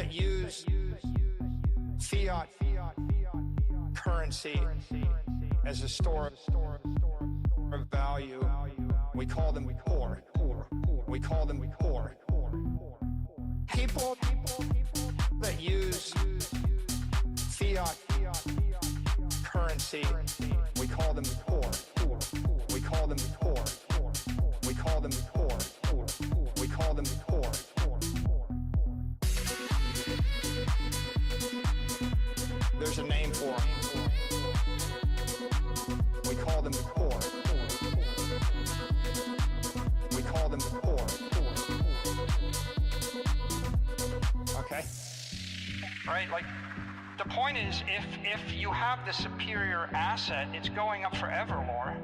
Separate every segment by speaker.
Speaker 1: that use fiat currency as a store of value. We call them poor. We call them poor. People that use fiat currency, we call them poor. We call them poor. We call them poor. We call them poor. There's a name for them. We call them poor. We call them poor. Okay?
Speaker 2: Right, like, the point is, if you have the superior asset, it's going up forever, Laura.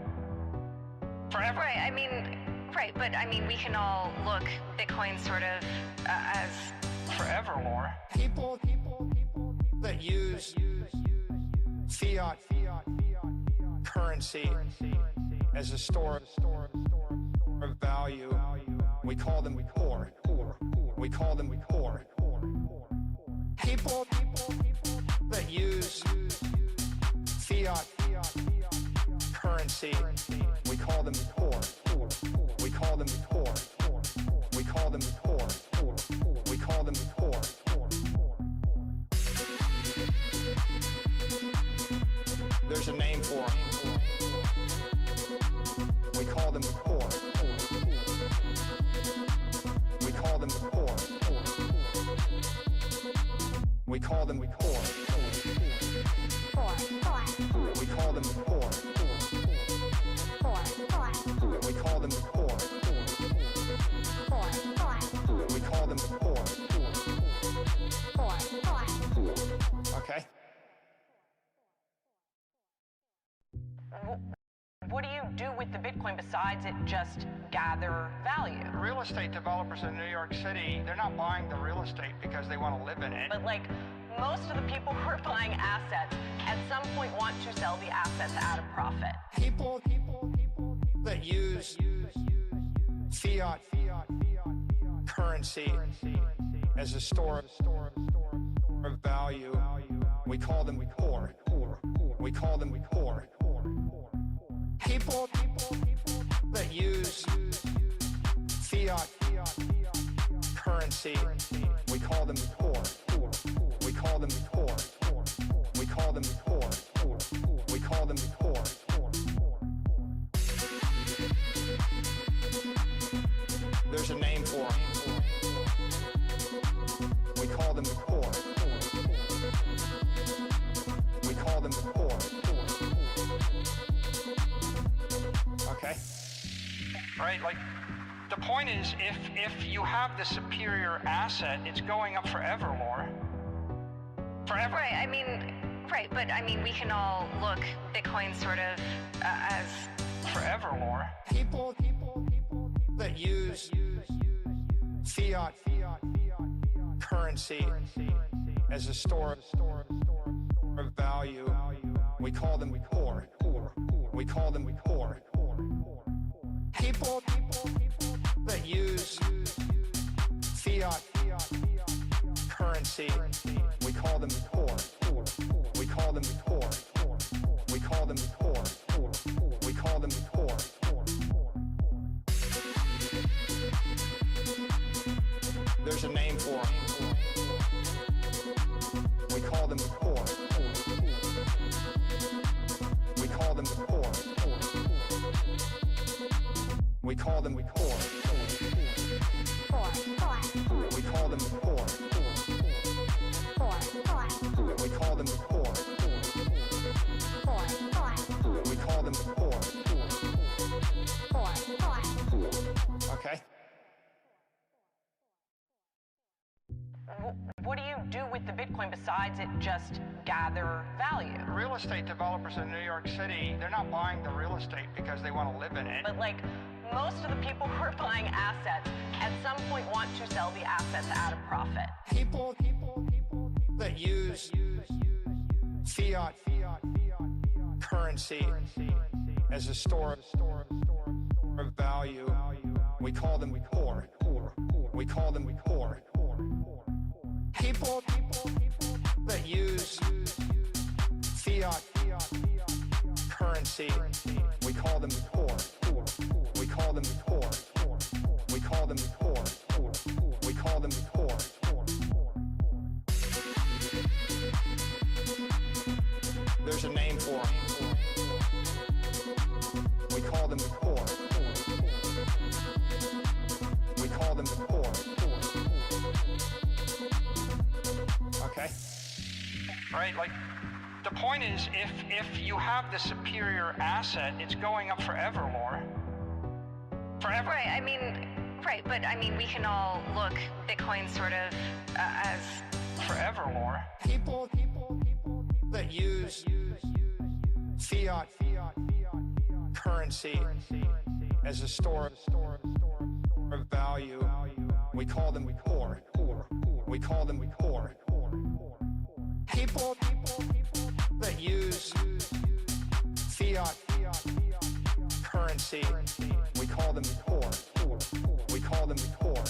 Speaker 2: Forever.
Speaker 3: Right, I mean, right, but I mean, we can all look Bitcoin sort of as...
Speaker 2: Forever, Laura.
Speaker 1: People that use fiat currency as a store of value, we call them poor. We call them poor. People that use fiat currency, we call them poor. We call them poor. We call them poor. We call them poor. There's a name for them. We call them poor. We call them poor. We call them poor. We call them poor. We call them poor. We call them poor. Okay?
Speaker 4: What do you do with the Bitcoin besides it just gather value?
Speaker 2: Real estate developers in New York City, they're not buying the real estate because they want to live in it.
Speaker 4: But like, most of the people who are buying assets at some point want to sell the assets at a profit.
Speaker 1: People that use fiat currency as a store of value, we call them poor. We call them poor. People that use fiat currency, we call them poor. We call them poor. We call them poor. We call them poor. There's a name for them. We call them poor. We call them poor. Okay?
Speaker 2: Right, like, the point is, if you have the superior asset, it's going up forever, Laura. Forever.
Speaker 3: Right, I mean, right, but I mean, we can all look Bitcoin sort of as...
Speaker 2: Forever, Laura.
Speaker 1: People that use fiat currency as a store of value, we call them poor. We call them poor. People that use fiat currency, we call them poor. We call them poor. We call them poor. We call them poor. There's a name for them. We call them poor. We call them poor. We call them poor. We call them poor. We call them poor. We call them poor. Okay?
Speaker 4: What do you do with the Bitcoin besides it just gather value?
Speaker 2: Real estate developers in New York City, they're not buying the real estate because they want to live in it.
Speaker 4: But like, most of the people who are buying assets at some point want to sell the assets at a profit.
Speaker 1: People that use fiat currency as a store of value, we call them poor. We call them poor. People that use fiat currency, we call them poor. We call them poor. We call them poor. We call them poor. There's a name for them. We call them poor. We call them poor. Okay?
Speaker 2: Right, like, the point is, if you have the superior asset, it's going up forever, Laura. Forever.
Speaker 3: Right, I mean, right, but I mean, we can all look Bitcoin sort of as
Speaker 2: Forever, Laura.
Speaker 1: People that use fiat currency as a store of value, we call them poor. We call them poor. People that use fiat currency, we call them poor. We call them poor.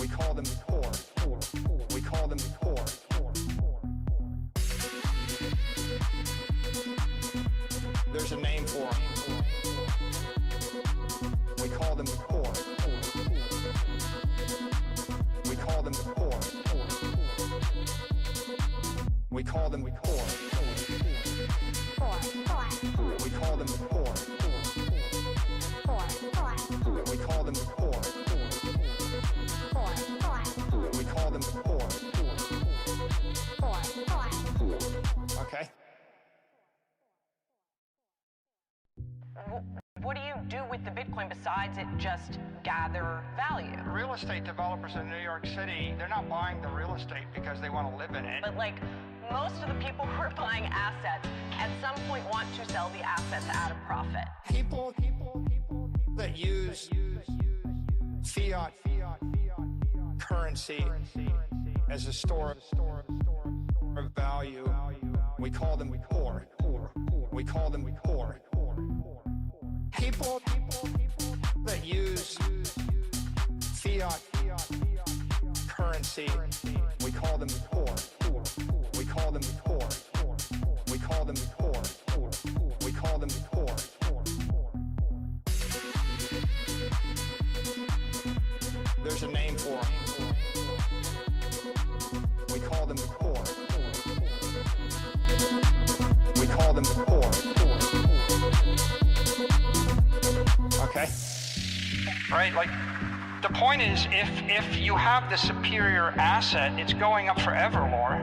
Speaker 1: We call them poor. We call them poor. There's a name for them. We call them poor. We call them poor. We call them poor. We call them poor. We call them poor. We call them poor. Okay?
Speaker 4: What do you do with the Bitcoin besides it just gather value?
Speaker 2: Real estate developers in New York City, they're not buying the real estate because they want to live in it.
Speaker 4: But like most of the people who are buying assets at some point want to sell the assets at a profit.
Speaker 1: People that use fiat currency as a store of value, we call them poor. We call them poor. People that use fiat currency, we call them poor. We call them poor. We call them poor. We call them poor. There's a name for them. We call them poor. We call them poor. Okay?
Speaker 2: Right, like, the point is, if you have the superior asset, it's going up forever, Laura.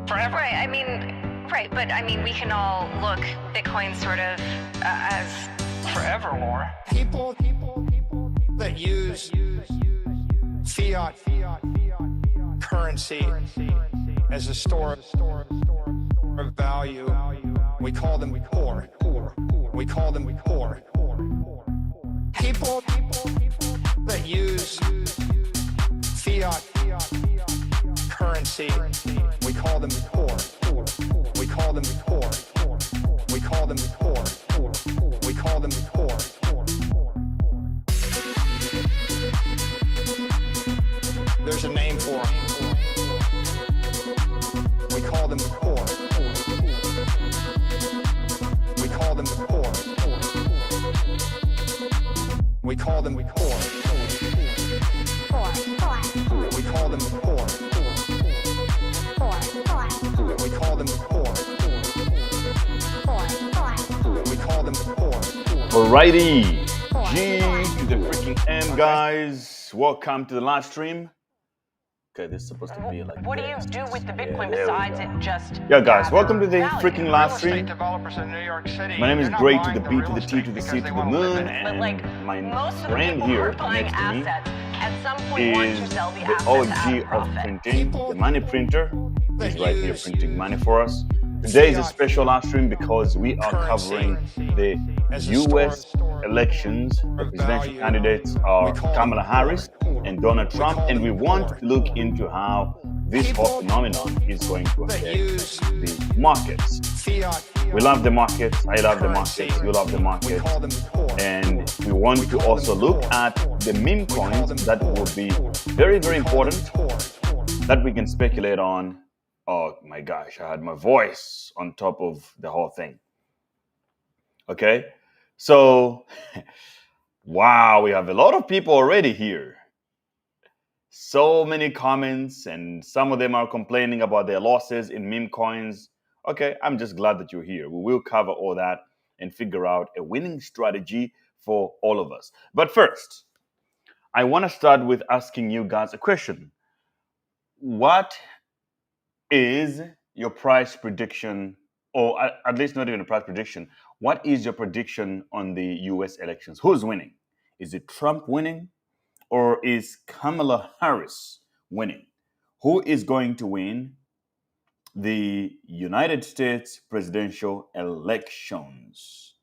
Speaker 2: Forever.
Speaker 3: right. I mean, right, but I mean, we can all look Bitcoin sort of as
Speaker 2: Forever, Laura.
Speaker 1: People that use fiat currency as a store of value, we call them poor. We call them poor. People that use fiat currency, we call them poor. We call them poor. We call them poor. We call them poor. There's a name for them. We call them poor. We call them poor. We call them poor. We call them poor. We call them poor. We call them poor.
Speaker 5: Alrighty, G to the freaking M, guys. Welcome to the live stream. Okay, this is supposed to be like
Speaker 4: What do you do with the Bitcoin besides it just
Speaker 5: Yeah, guys,
Speaker 4: gather
Speaker 5: welcome to the
Speaker 4: value?
Speaker 5: freaking live
Speaker 2: Real
Speaker 5: stream.
Speaker 2: estate developers in New York City,
Speaker 5: My name is
Speaker 2: they're not
Speaker 5: Gray to
Speaker 2: buying
Speaker 5: the B to
Speaker 2: real
Speaker 5: the T
Speaker 2: estate
Speaker 5: to the
Speaker 2: because
Speaker 5: C
Speaker 2: they
Speaker 5: to the
Speaker 2: want to live
Speaker 5: moon,
Speaker 2: in it.
Speaker 4: But like
Speaker 5: and my
Speaker 4: most of the
Speaker 5: friend
Speaker 4: people who
Speaker 5: here
Speaker 4: are buying
Speaker 5: next to me
Speaker 4: assets at some point want
Speaker 5: is
Speaker 4: to sell the
Speaker 5: the
Speaker 4: assets at a
Speaker 5: OG of
Speaker 4: profit.
Speaker 5: printing, the money printer. He's right here printing money for us. Today is a special live stream because we are covering the US elections. The presidential candidates are Kamala Harris and Donald Trump, and we want to look into how this whole phenomenon is going to affect the markets. We love the markets, I love the markets, you love the markets, and we want to also look at the meme coins that will be very, very important that we can speculate on. Oh my gosh, I had my voice on top of the whole thing. Okay. So, wow, we have a lot of people already here. So many comments, and some of them are complaining about their losses in meme coins. Okay, I'm just glad that you're here. We will cover all that and figure out a winning strategy for all of us. But first, I want to start with asking you guys a question. What is your price prediction, or at least not even a price prediction? What is your prediction on the US elections? Who's winning? Is it Trump winning, or is Kamala Harris winning? Who is going to win the United States presidential elections?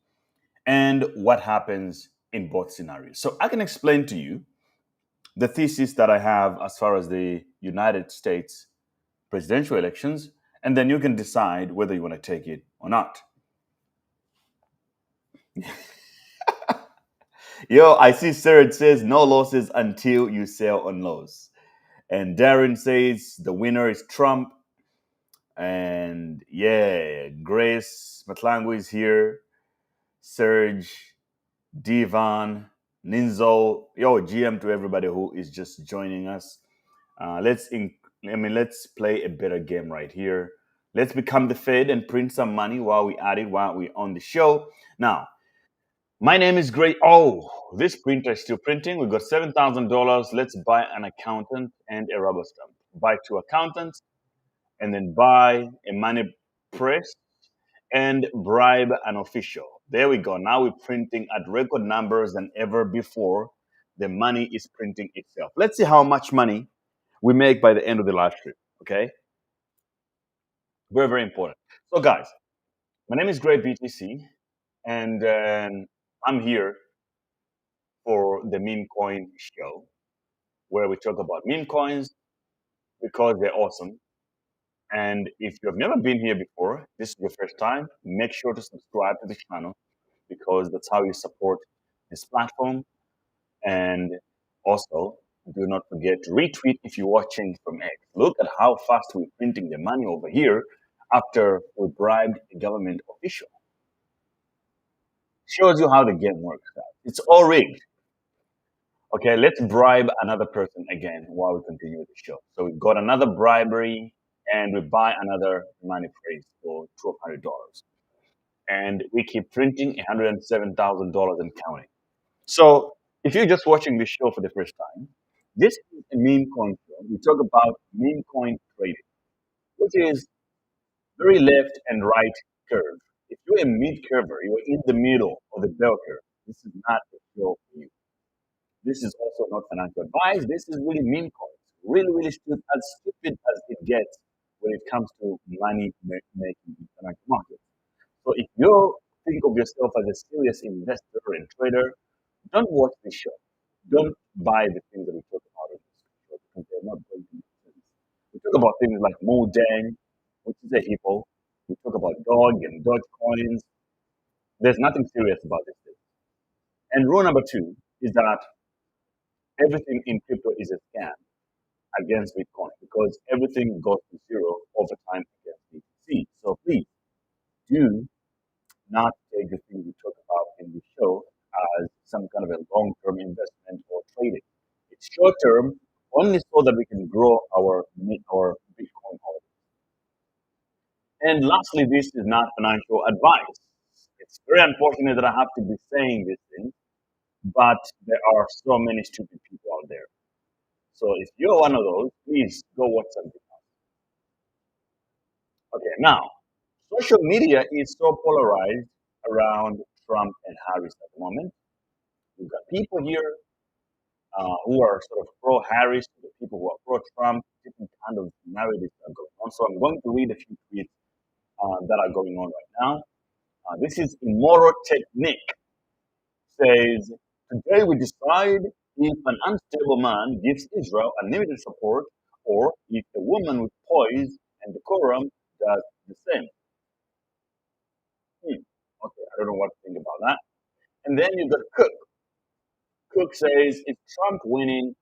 Speaker 5: And what happens in both scenarios? So I can explain to you the thesis that I have as far as the United States presidential elections, and then you can decide whether you want to take it or not. Yo, I see Serge says no losses until you sell on lows. And Darren says the winner is Trump. And yeah, Grace Matlangu is here. Serge, Divan, Ninzo. Yo, GM to everybody who is just joining us. Let's play a better game right here. Let's become the Fed and print some money while we at it, while we're on the show. Now, my name is Gray. Oh, this printer is still printing. We've got $7,000. Let's buy an accountant and a rubber stamp. Buy two accountants and then buy a money press and bribe an official. There we go. Now we're printing at record numbers than ever before. The money is printing itself. Let's see how much money we make by the end of the live stream. Okay, very very important. So guys, my name is Gray BTC, and I'm here for the Meme Coin show, where we talk about meme coins because they're awesome. And if you've never been here before, this is your first time, make sure to subscribe to the channel because that's how you support this platform. And also, do not forget to retweet if you're watching from X. Look at how fast we're printing the money over here after we bribed a government official. Shows you how the game works. Guys. It's all rigged. Okay, let's bribe another person again while we continue the show. So we've got another bribery and we buy another money phrase for $1,200. And we keep printing $107,000 and counting. So if you're just watching this show for the first time, this is a meme coin show. We talk about meme coin trading, which is very left and right curve. If you're a mid curver, you're in the middle of the bell curve. This is not a show for you. This is also not financial advice. This is really meme coins. Really, really stupid, as stupid as it gets when it comes to money making in financial markets. So if you think of yourself as a serious investor and trader, don't watch this show. Don't buy the things that we talk about in this show because they're not going to make sense. We talk about things like Modang, which is a hippo. We talk about dog and dodge coins. There's nothing serious about this thing. And rule number two is that everything in crypto is a scam against Bitcoin because everything goes to zero over time against BTC. So please do not take the things we talk about in the show as some kind of a long-term investment or trading. It's short-term, only so that we can grow our Bitcoin holdings. And lastly, this is not financial advice. It's very unfortunate that I have to be saying this thing, but there are so many stupid people out there. So if you're one of those, please go watch something else. Okay, now, social media is so polarized around Trump and Harris at the moment. We've got people here who are sort of pro-Harris, the people who are pro-Trump, different kind of narratives that are going on. So I'm going to read a few tweets that are going on right now. This is Immoral Technique. Says, today we decide if an unstable man gives Israel unlimited support or if a woman with poise and decorum does the same. Okay, I don't know what to think about that. And then you've got Cook. Cook says, is Trump winning?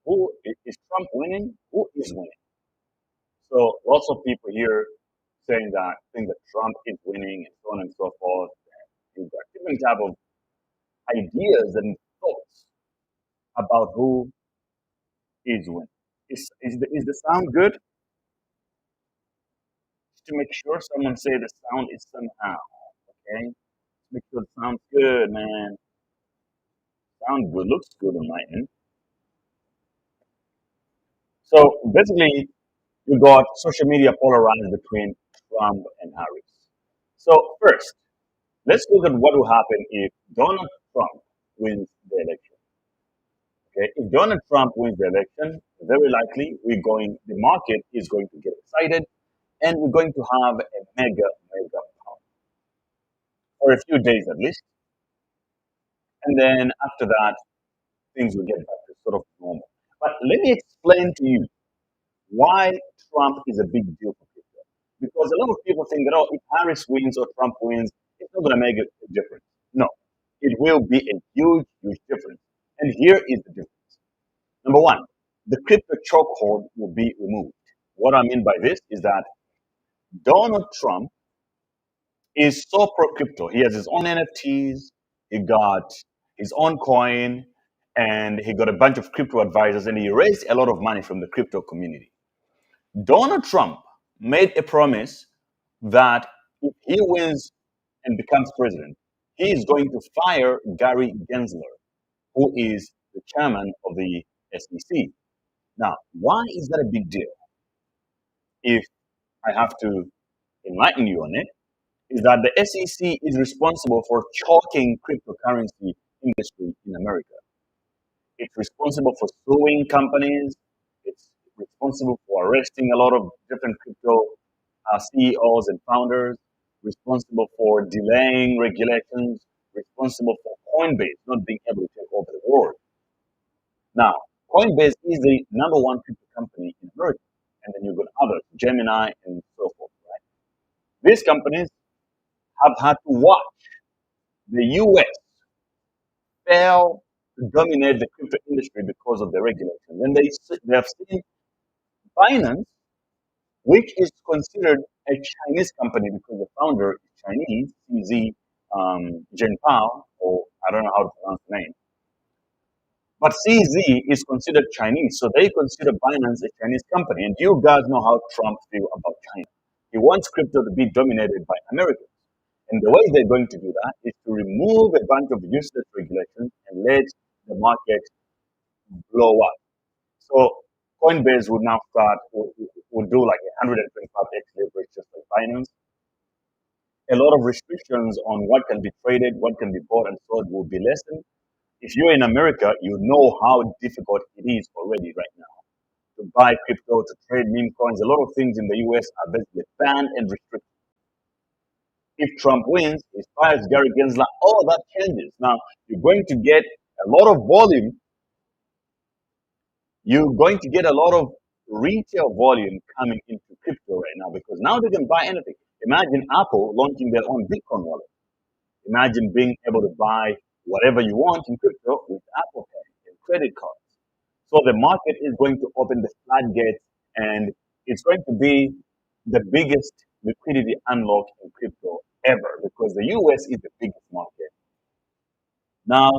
Speaker 5: Who is Trump winning? Who is winning? So lots of people here saying that think that Trump is winning and so on and so forth. You've got different type of ideas and thoughts about who is winning. Is the sound good? Just to make sure someone say the sound is somehow. Okay? Make sure it sounds good, man. Sound good, looks good on my end. So basically, you got social media polarized between Trump and Harris. So first, let's look at what will happen if Donald Trump wins the election. Okay, if Donald Trump wins the election, very likely the market is going to get excited, and we're going to have a mega pump for a few days at least, and then after that, things will get back to sort of normal. But let me explain to you why Trump is a big deal for crypto. Because a lot of people think that, oh, if Harris wins or Trump wins, it's not going to make a difference. No, it will be a huge difference. And here is the difference. Number one, the crypto chokehold will be removed. What I mean by this is that Donald Trump is so pro crypto. He has his own NFTs, he got his own coin, and he got a bunch of crypto advisors, and he raised a lot of money from the crypto community. Donald Trump made a promise that if he wins and becomes president, he is going to fire Gary Gensler, who is the chairman of the SEC. Now, why is that a big deal? If I have to enlighten you on it, is that the SEC is responsible for choking cryptocurrency industry in America. It's responsible for suing companies. It's responsible for arresting a lot of different crypto CEOs and founders. Responsible for delaying regulations. Responsible for Coinbase not being able to take over the world. Now, Coinbase is the number one crypto company in America, and then you've got others, Gemini and so forth. Right? These companies have had to watch the U.S. fail to dominate the crypto industry because of the regulation. And they have seen Binance, which is considered a Chinese company because the founder is Chinese, CZ Jinpao, or I don't know how to pronounce the name. But CZ is considered Chinese, so they consider Binance a Chinese company. And you guys know how Trump feels about China. He wants crypto to be dominated by Americans. And the way they're going to do that is to remove a bunch of useless regulations and let the market blow up. So Coinbase would now would do like 125x leverage just like Binance. A lot of restrictions on what can be traded, what can be bought and sold will be lessened. If you're in America, you know how difficult it is already right now to buy crypto, to trade meme coins. A lot of things in the US are basically banned and restricted. If Trump wins, he fires Gary Gensler, all that changes. Now, you're going to get a lot of volume. You're going to get a lot of retail volume coming into crypto right now because now they can buy anything. Imagine Apple launching their own Bitcoin wallet. Imagine being able to buy whatever you want in crypto with Apple Pay and credit cards. So the market is going to open the floodgates and it's going to be the biggest liquidity unlock in crypto ever because the US is the biggest market. Now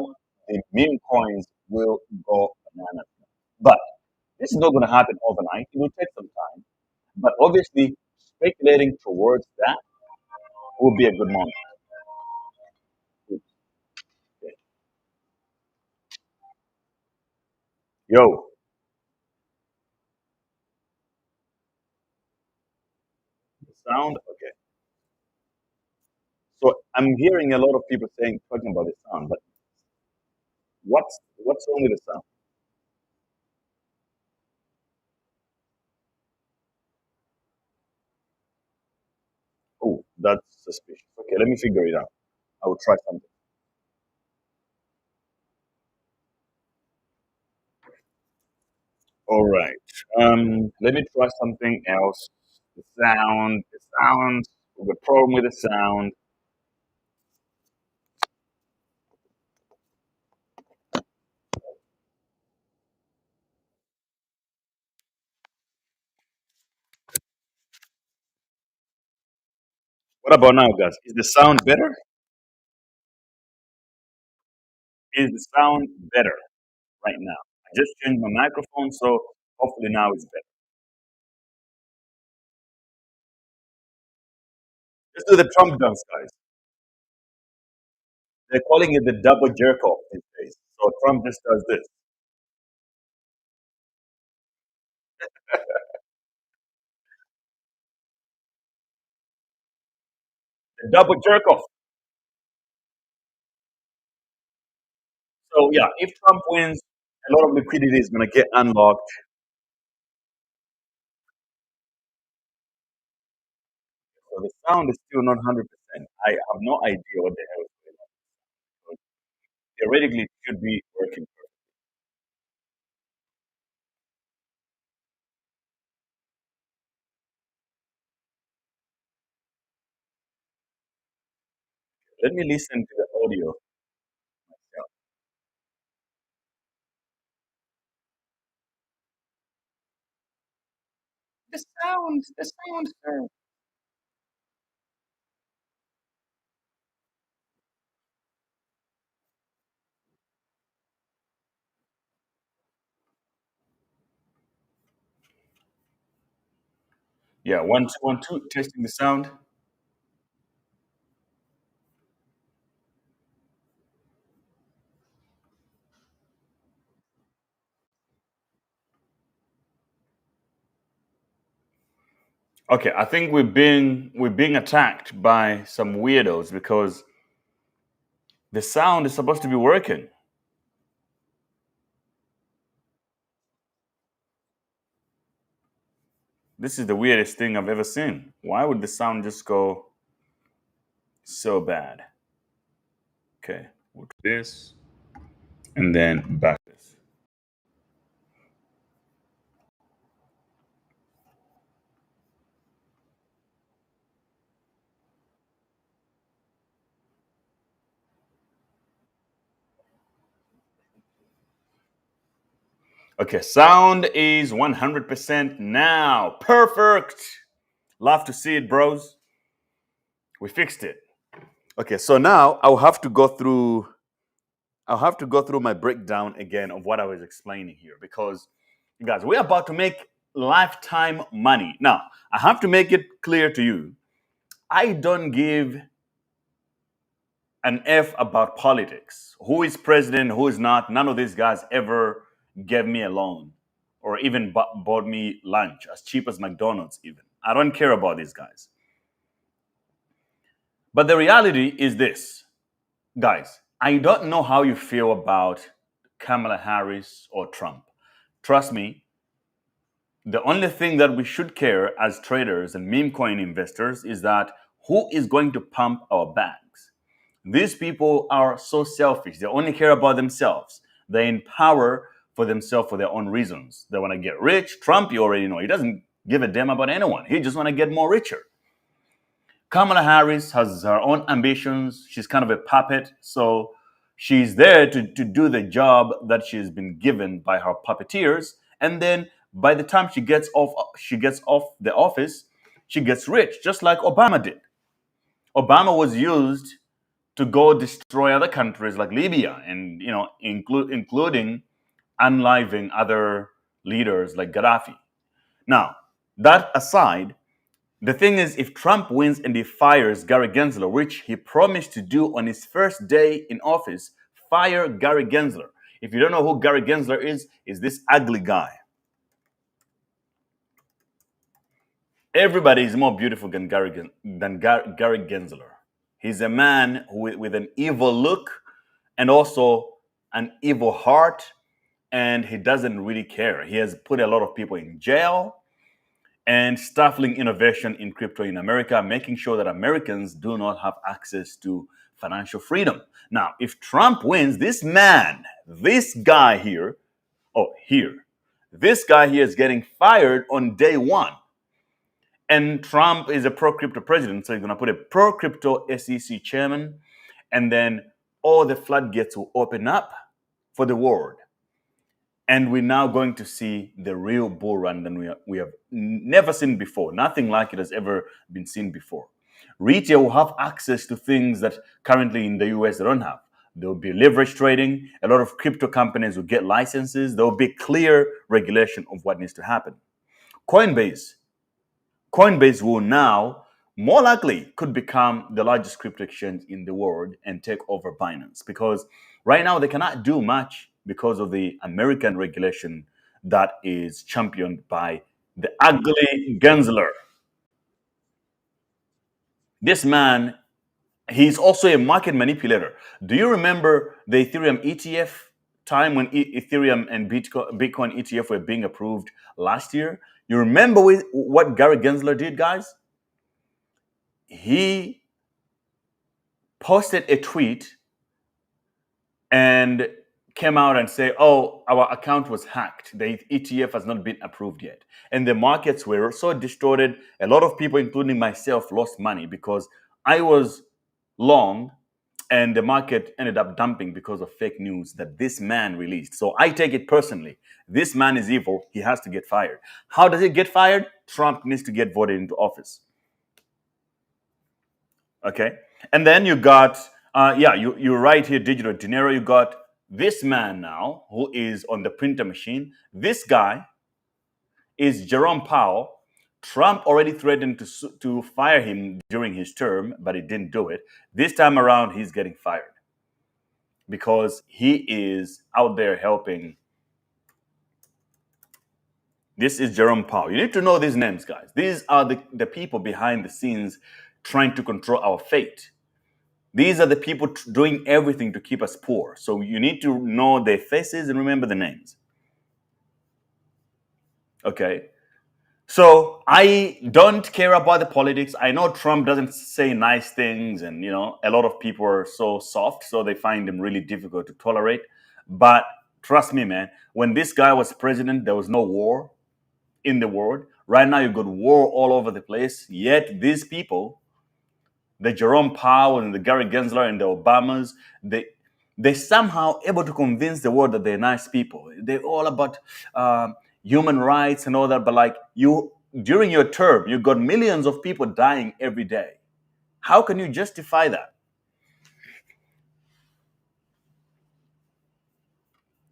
Speaker 5: the meme coins will go bananas. But this is not going to happen overnight. It will take some time. But obviously, speculating towards that will be a good moment. Okay. Yo, the sound? Okay. So I'm hearing a lot of people talking about the sound, but what's wrong with the sound? Oh, that's suspicious. Okay, let me figure it out. I will try something. All right. Let me try something else. The sound. The problem with the sound. What about now, guys? Is the sound better? Is the sound better right now? I just changed my microphone, so hopefully now it's better. Let's do the Trump dance, guys. They're calling it the double jerk off these days. So Trump just does this. The double jerk off. So yeah, if Trump wins, a lot of liquidity is going to get unlocked. So the sound is still not 100%. I have no idea what the hell is going on. So theoretically, it should be working. Let me listen to the audio myself. The sound, sir. Yeah, 1 2 1 2, testing the sound. Okay, I think we're being attacked by some weirdos because the sound is supposed to be working. This is the weirdest thing I've ever seen. Why would the sound just go so bad? Okay, we'll do this and then back this. Okay, sound is 100% now. Perfect. Love to see it, bros. We fixed it. Okay, so now I'll have to go through my breakdown again of what I was explaining here because you guys, we're about to make lifetime money. Now, I have to make it clear to you. I don't give an F about politics. Who is president, who is not. None of these guys ever gave me a loan or even bought me lunch as cheap as McDonald's, even. I don't care about these guys. But the reality is this, guys, I don't know how you feel about Kamala Harris or Trump. Trust me, the only thing that we should care as traders and meme coin investors is that who is going to pump our bags? These people are so selfish. They only care about themselves. They empower for themselves for their own reasons. They want to get rich. Trump, you already know, he doesn't give a damn about anyone. He just want to get more richer. Kamala Harris has her own ambitions. She's kind of a puppet. So she's there to do the job that she's been given by her puppeteers. And then by the time she gets off the office, she gets rich, just like Obama did. Obama was used to go destroy other countries like Libya and including unliving other leaders like Gaddafi. Now, that aside, the thing is, if Trump wins and he fires Gary Gensler, which he promised to do on his first day in office, fire Gary Gensler. If you don't know who Gary Gensler is this ugly guy. Everybody is more beautiful than Gary Gensler. He's a man with an evil look and also an evil heart, and he doesn't really care. He has put a lot of people in jail and stifling innovation in crypto in America, making sure that Americans do not have access to financial freedom. Now, if Trump wins, this guy here, this guy here is getting fired on day one. And Trump is a pro crypto president, so he's going to put a pro crypto SEC chairman, and then all the floodgates will open up for the world. And we're now going to see the real bull run that we have never seen before. Nothing like it has ever been seen before. Retail will have access to things that currently in the US they don't have. There will be leverage trading. A lot of crypto companies will get licenses. There will be clear regulation of what needs to happen. Coinbase will now more likely could become the largest crypto exchange in the world and take over Binance, because right now they cannot do much because of the American regulation that is championed by the ugly Gensler. This man, he's also a market manipulator. Do you remember the Ethereum ETF time when Ethereum and Bitcoin ETF were being approved last year? You remember what Gary Gensler did, guys? He posted a tweet and came out and say, "Oh, our account was hacked. The ETF has not been approved yet." And the markets were so distorted. A lot of people, including myself, lost money because I was long and the market ended up dumping because of fake news that this man released. So I take it personally. This man is evil. He has to get fired. How does he get fired? Trump needs to get voted into office. Okay. And then you got, you're right here, digital dinero. You got this man now who is on the printer machine. This guy is Jerome Powell. Trump already threatened to fire him during his term, but he didn't do it. This time around, he's getting fired because he is out there helping. This is Jerome Powell. You need to know these names, guys. These are the people behind the scenes trying to control our fate. These are the people doing everything to keep us poor. So you need to know their faces and remember the names. Okay. So I don't care about the politics. I know Trump doesn't say nice things, and a lot of people are so soft, so they find him really difficult to tolerate. But trust me, man, when this guy was president, there was no war in the world. Right now, you've got war all over the place. Yet these people, the Jerome Powell and the Gary Gensler and the Obamas, they somehow able to convince the world that they're nice people. They're all about human rights and all that. But like during your term, you got millions of people dying every day. How can you justify that?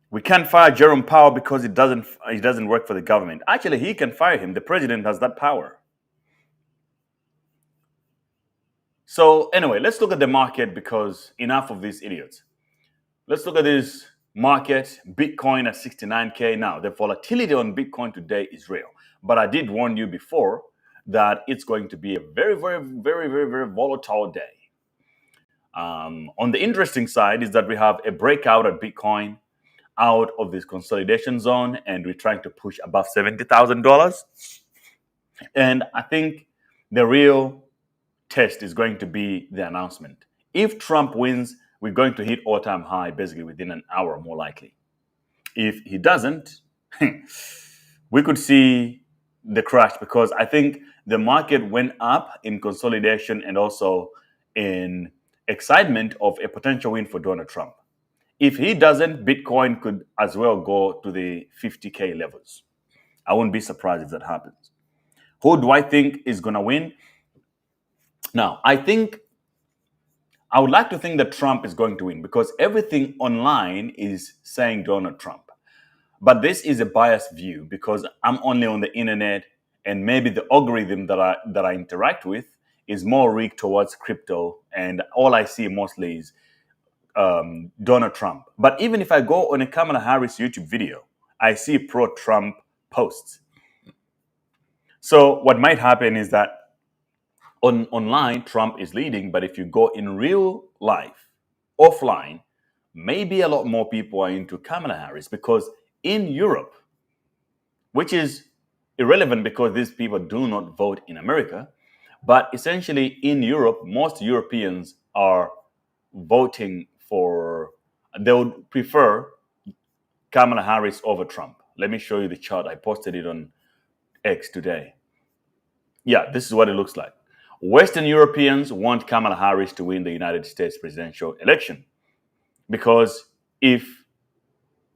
Speaker 5: We can't fire Jerome Powell because he doesn't work for the government. Actually, he can fire him. The president has that power. So anyway, let's look at the market because enough of these idiots. Let's look at this market. Bitcoin at 69K. Now, the volatility on Bitcoin today is real. But I did warn you before that it's going to be a very, very, very, very, very volatile day. On the interesting side is that we have a breakout at Bitcoin out of this consolidation zone, and we're trying to push above $70,000. And I think the real test is going to be the announcement. If Trump wins, we're going to hit all-time high basically within an hour, more likely. If he doesn't, we could see the crash, because I think the market went up in consolidation and also in excitement of a potential win for Donald Trump. If he doesn't, Bitcoin could as well go to the 50K levels. I wouldn't be surprised if that happens. Who do I think is going to win? Now, I would like to think that Trump is going to win because everything online is saying Donald Trump. But this is a biased view because I'm only on the internet, and maybe the algorithm that I interact with is more rigged towards crypto, and all I see mostly is Donald Trump. But even if I go on a Kamala Harris YouTube video, I see pro-Trump posts. So what might happen is that online, Trump is leading, but if you go in real life, offline, maybe a lot more people are into Kamala Harris, because in Europe, which is irrelevant because these people do not vote in America, but essentially in Europe, most Europeans are voting they would prefer Kamala Harris over Trump. Let me show you the chart. I posted it on X today. Yeah, this is what it looks like. Western Europeans want Kamala Harris to win the United States presidential election because if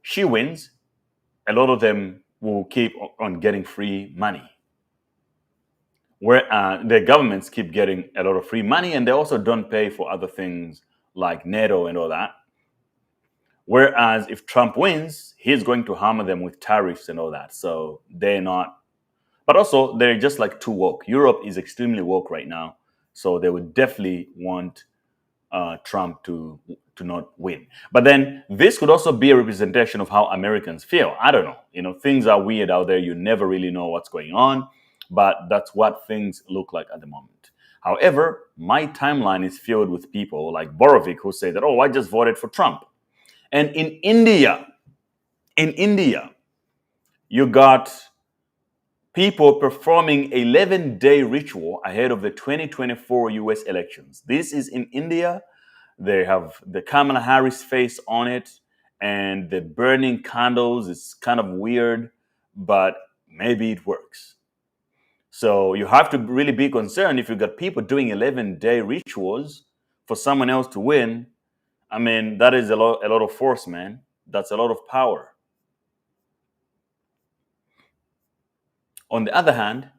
Speaker 5: she wins, a lot of them will keep on getting free money. where the governments keep getting a lot of free money, and they also don't pay for other things like NATO and all that. Whereas if Trump wins, he's going to hammer them with tariffs and all that. So they're not, but also they're just like too woke. Europe is extremely woke right now, so they would definitely want Trump to not win. But then this could also be a representation of how Americans feel. I don't know. Things are weird out there. You never really know what's going on, but that's what things look like at the moment. However, my timeline is filled with people like Borovic who say that, oh, I just voted for Trump. And in India, you got people performing 11-day ritual ahead of the 2024 US elections. This is in India. They have the Kamala Harris face on it, and the burning candles is kind of weird, but maybe it works. So you have to really be concerned if you got people doing 11-day rituals for someone else to win. I mean, that is a lot of force, man. That's a lot of power. On the other hand,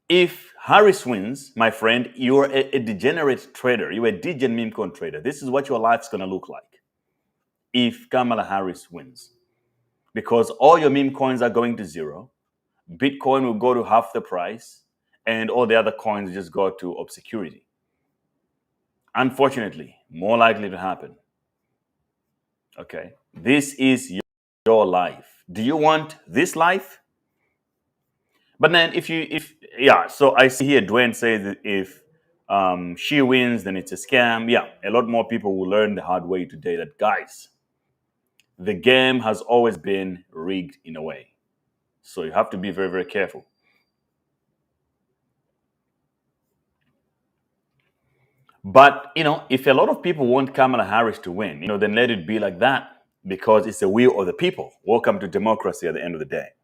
Speaker 5: if Harris wins, my friend, you're a degenerate trader. You're a degen Memecoin trader. This is what your life's going to look like if Kamala Harris wins. Because all your meme coins are going to zero. Bitcoin will go to half the price, and all the other coins just go to obscurity. Unfortunately, more likely to happen. Okay. This is your life. Do you want this life? But then so I see here Dwayne says that if she wins, then it's a scam. Yeah, a lot more people will learn the hard way today that, guys, the game has always been rigged in a way. So you have to be very, very careful. But, if a lot of people want Kamala Harris to win, then let it be like that, because it's the will of the people. Welcome to democracy at the end of the day.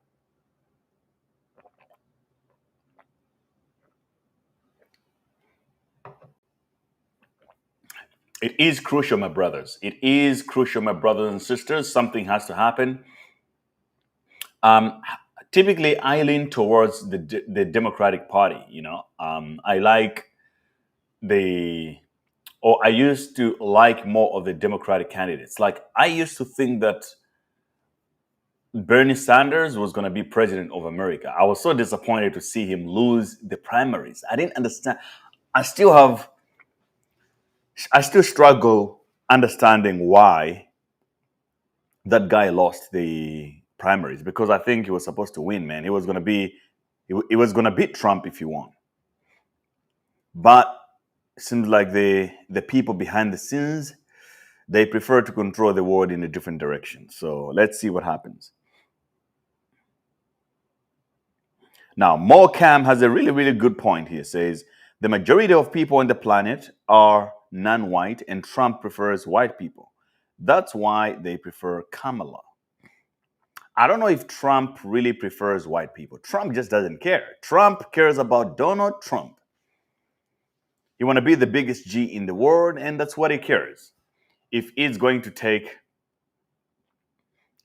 Speaker 5: It is crucial, my brothers. It is crucial, my brothers and sisters. Something has to happen. Typically, I lean towards the Democratic Party. I like I used to like more of the Democratic candidates. Like, I used to think that Bernie Sanders was going to be president of America. I was so disappointed to see him lose the primaries. I didn't understand. I still struggle understanding why that guy lost the primaries, because I think he was supposed to win, man. He was going to beat Trump if he won. But it seems like the people behind the scenes, they prefer to control the world in a different direction. So let's see what happens. Now, Morcam has a really, really good point here. Says the majority of people on the planet are non-white, and Trump prefers white people. That's why they prefer Kamala. I don't know if Trump really prefers white people. Trump just doesn't care. Trump cares about Donald Trump. He want to be the biggest G in the world, and that's what he cares. If it's going to take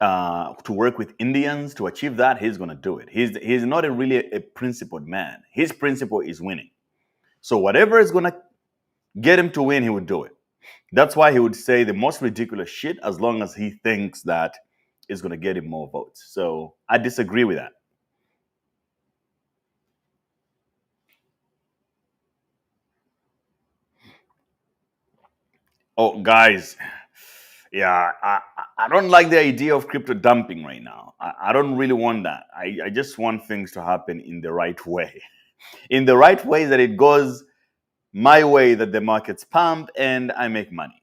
Speaker 5: to work with Indians to achieve that, he's going to do it. He's not really a principled man. His principle is winning. So whatever is going to get him to win, he would do it. That's why he would say the most ridiculous shit as long as he thinks that is going to get him more votes. So I disagree with that. Oh, guys, yeah, I don't like the idea of crypto dumping right now. I don't really want that. I just want things to happen in the right way. In the right way, that it goes my way, that the markets pump and I make money.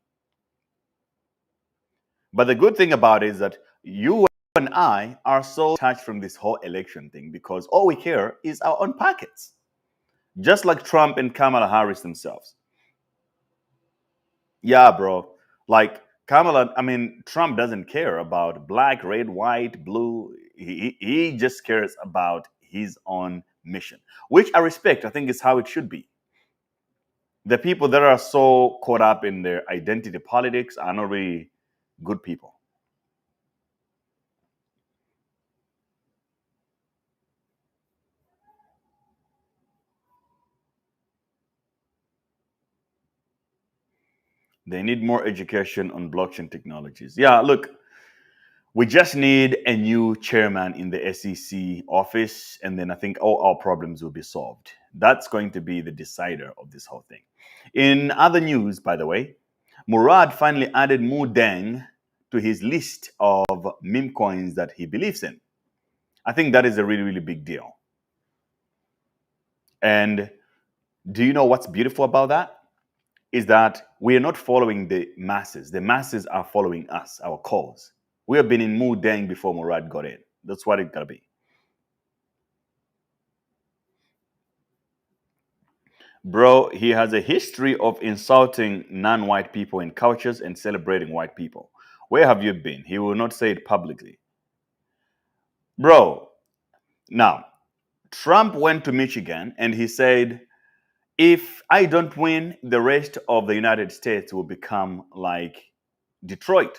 Speaker 5: But the good thing about it is that you and I are so detached from this whole election thing, because all we care is our own pockets. Just like Trump and Kamala Harris themselves. Yeah, bro. Like Trump doesn't care about black, red, white, blue. He just cares about his own mission, which I respect. I think is how it should be. The people that are so caught up in their identity politics are not really good people. They need more education on blockchain technologies. Yeah, look, we just need a new chairman in the SEC office, and then I think all our problems will be solved. That's going to be the decider of this whole thing. In other news, by the way, Murad finally added Mudeng to his list of meme coins that he believes in. I think that is a really, really big deal. And do you know what's beautiful about that? Is that we are not following the masses. The masses are following us, our cause. We have been in Mudeng before Murad got in. That's what it gotta be. Bro, he has a history of insulting non-white people in cultures and celebrating white people. Where have you been? He will not say it publicly. Bro, now, Trump went to Michigan and he said, if I don't win, the rest of the United States will become like Detroit.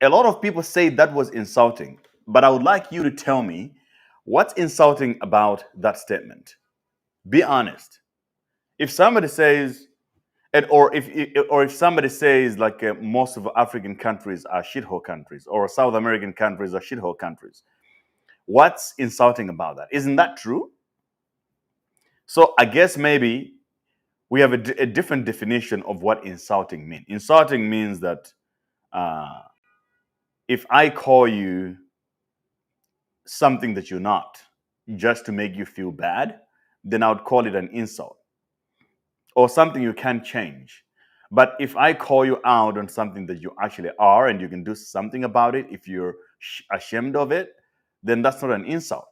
Speaker 5: A lot of people say that was insulting, but I would like you to tell me what's insulting about that statement. Be honest. If somebody says, or if somebody says like most of African countries are shithole countries, or South American countries are shithole countries, what's insulting about that? Isn't that true? So I guess maybe we have a different definition of what insulting means. Insulting means that uh, if I call you something that you're not, just to make you feel bad, then I would call it an insult or something you can't change. But if I call you out on something that you actually are and you can do something about it, if you're ashamed of it, then that's not an insult.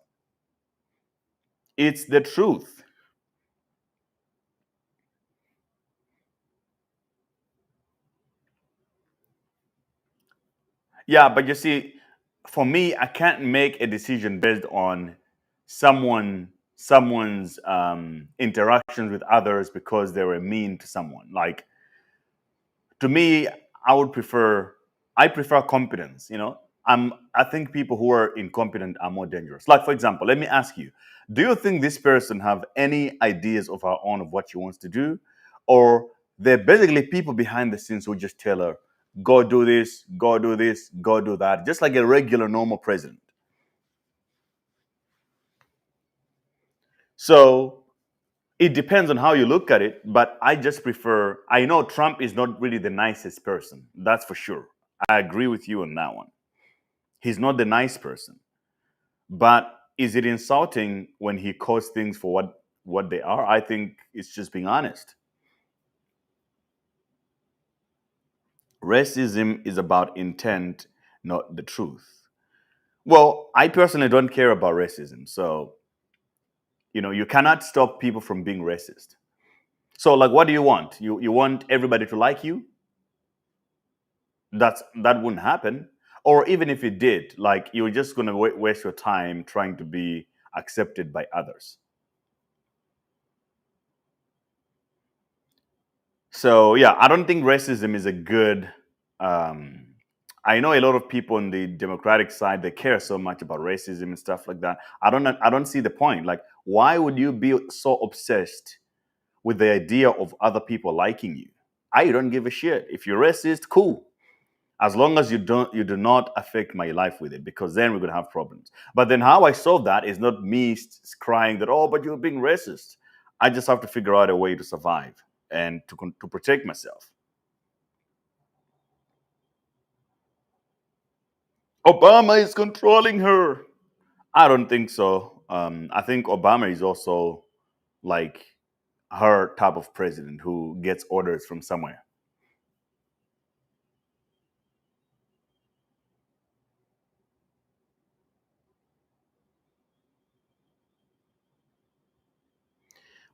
Speaker 5: It's the truth. Yeah, but you see, for me, I can't make a decision based on someone's interactions with others because they were mean to someone. Like to me, I prefer competence. I think people who are incompetent are more dangerous. Like for example, let me ask you: do you think this person have any ideas of her own of what she wants to do, or they're basically people behind the scenes who just tell her, "Go do this, go do this, go do that," just like a regular normal president? So it depends on how you look at it, but I just prefer. I know Trump is not really the nicest person, that's for sure. I agree with you on that one. He's not the nice person. But is it insulting when he calls things for what they are? I think it's just being honest. Racism is about intent, not the truth. Well, I personally don't care about racism. So, you cannot stop people from being racist. So, like, what do you want? You want everybody to like you? That wouldn't happen. Or even if it did, like, you're just going to waste your time trying to be accepted by others. So yeah, I don't think racism is a good. Um, I know a lot of people on the Democratic side they care so much about racism and stuff like that. I don't see the point. Like, why would you be so obsessed with the idea of other people liking you? I don't give a shit. If you're racist, cool. As long as you do not affect my life with it, because then we're gonna have problems. But then how I solve that is not me crying that, oh, but you're being racist. I just have to figure out a way to survive and to protect myself. Obama is controlling her. I don't think so. I think Obama is also like her type of president who gets orders from somewhere.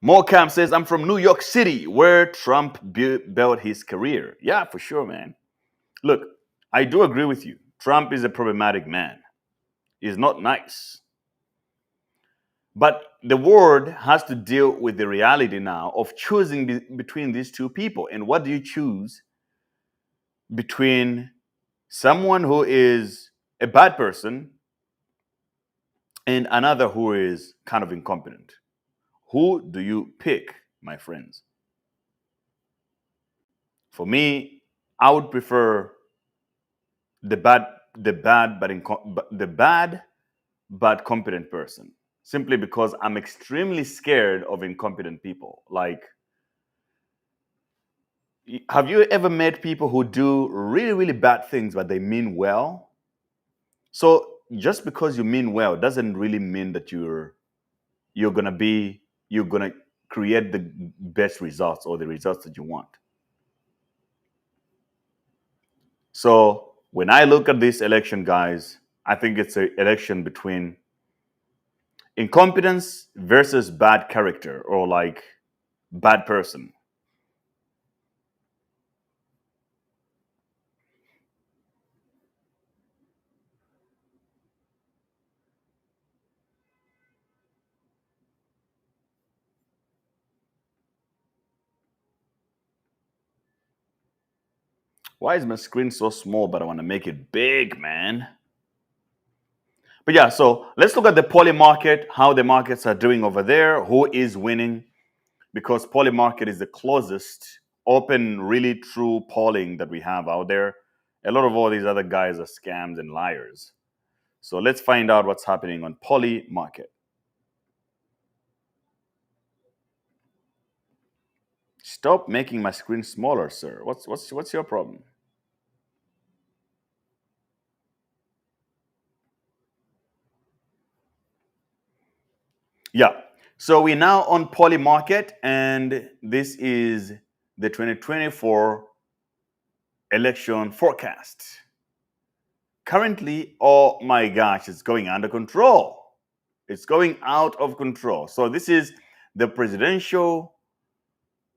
Speaker 5: Morecamp says, I'm from New York City, where Trump built his career. Yeah, for sure, man. Look, I do agree with you. Trump is a problematic man. He's not nice. But the world has to deal with the reality now of choosing between these two people. And what do you choose between someone who is a bad person and another who is kind of incompetent? Who do you pick, my friends? For me, I would prefer the bad, the bad but competent person. Simply because I'm extremely scared of incompetent people. Like, have you ever met people who do really, really bad things, but they mean well? So just because you mean well doesn't really mean that you're gonna create the best results or the results that you want. So when I look at this election, guys, I think it's an election between incompetence versus bad character or like bad person. Why is my screen so small, but I want to make it big, man? But yeah, so let's look at the Polymarket, how the markets are doing over there, who is winning, because Polymarket is the closest open, really true polling that we have out there. A lot of all these other guys are scams and liars. So let's find out what's happening on Polymarket. Stop making my screen smaller, sir. What's your problem? Yeah. So we're now on Polymarket, and this is the 2024 election forecast. Currently, oh my gosh, it's going under control. It's going out of control. So this is the presidential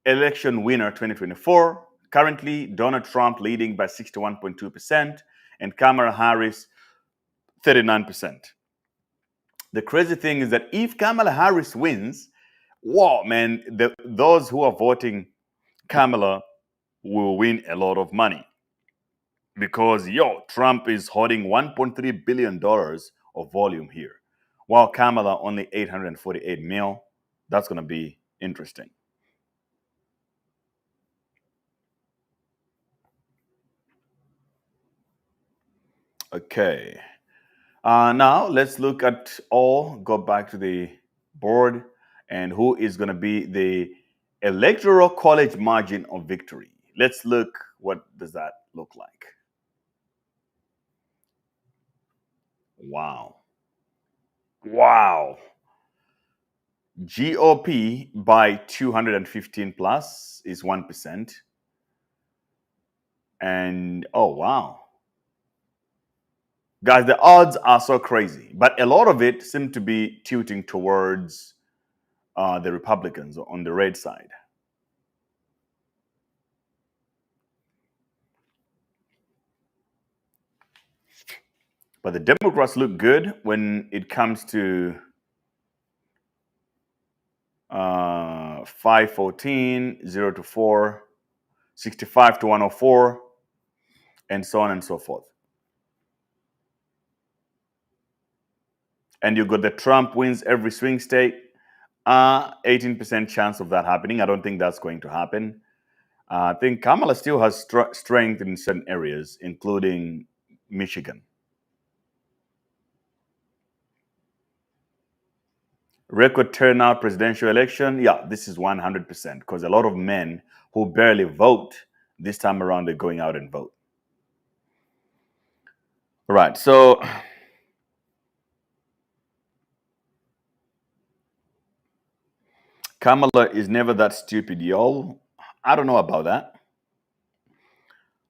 Speaker 5: election winner 2024. Currently, Donald Trump leading by 61.2% and Kamala Harris 39%. The crazy thing is that if Kamala Harris wins, wow, man, those who are voting Kamala will win a lot of money. Because, Trump is holding $1.3 billion of volume here, while Kamala only 848 mil. That's going to be interesting. Okay. Now let's look at go back to the board and who is going to be the electoral college margin of victory. Let's look, what does that look like? Wow. Wow. GOP by 215 plus is 1%. And oh, wow. Guys, the odds are so crazy, but a lot of it seemed to be tilting towards the Republicans on the red side. But the Democrats look good when it comes to 514, 0 to 4, 65 to 104, and so on and so forth. And you got the Trump wins every swing state. 18% chance of that happening. I don't think that's going to happen. I think Kamala still has strength in certain areas, including Michigan. Record turnout presidential election. Yeah, this is 100% because a lot of men who barely vote this time around, they're going out and vote. All right, so Kamala is never that stupid, y'all. I don't know about that.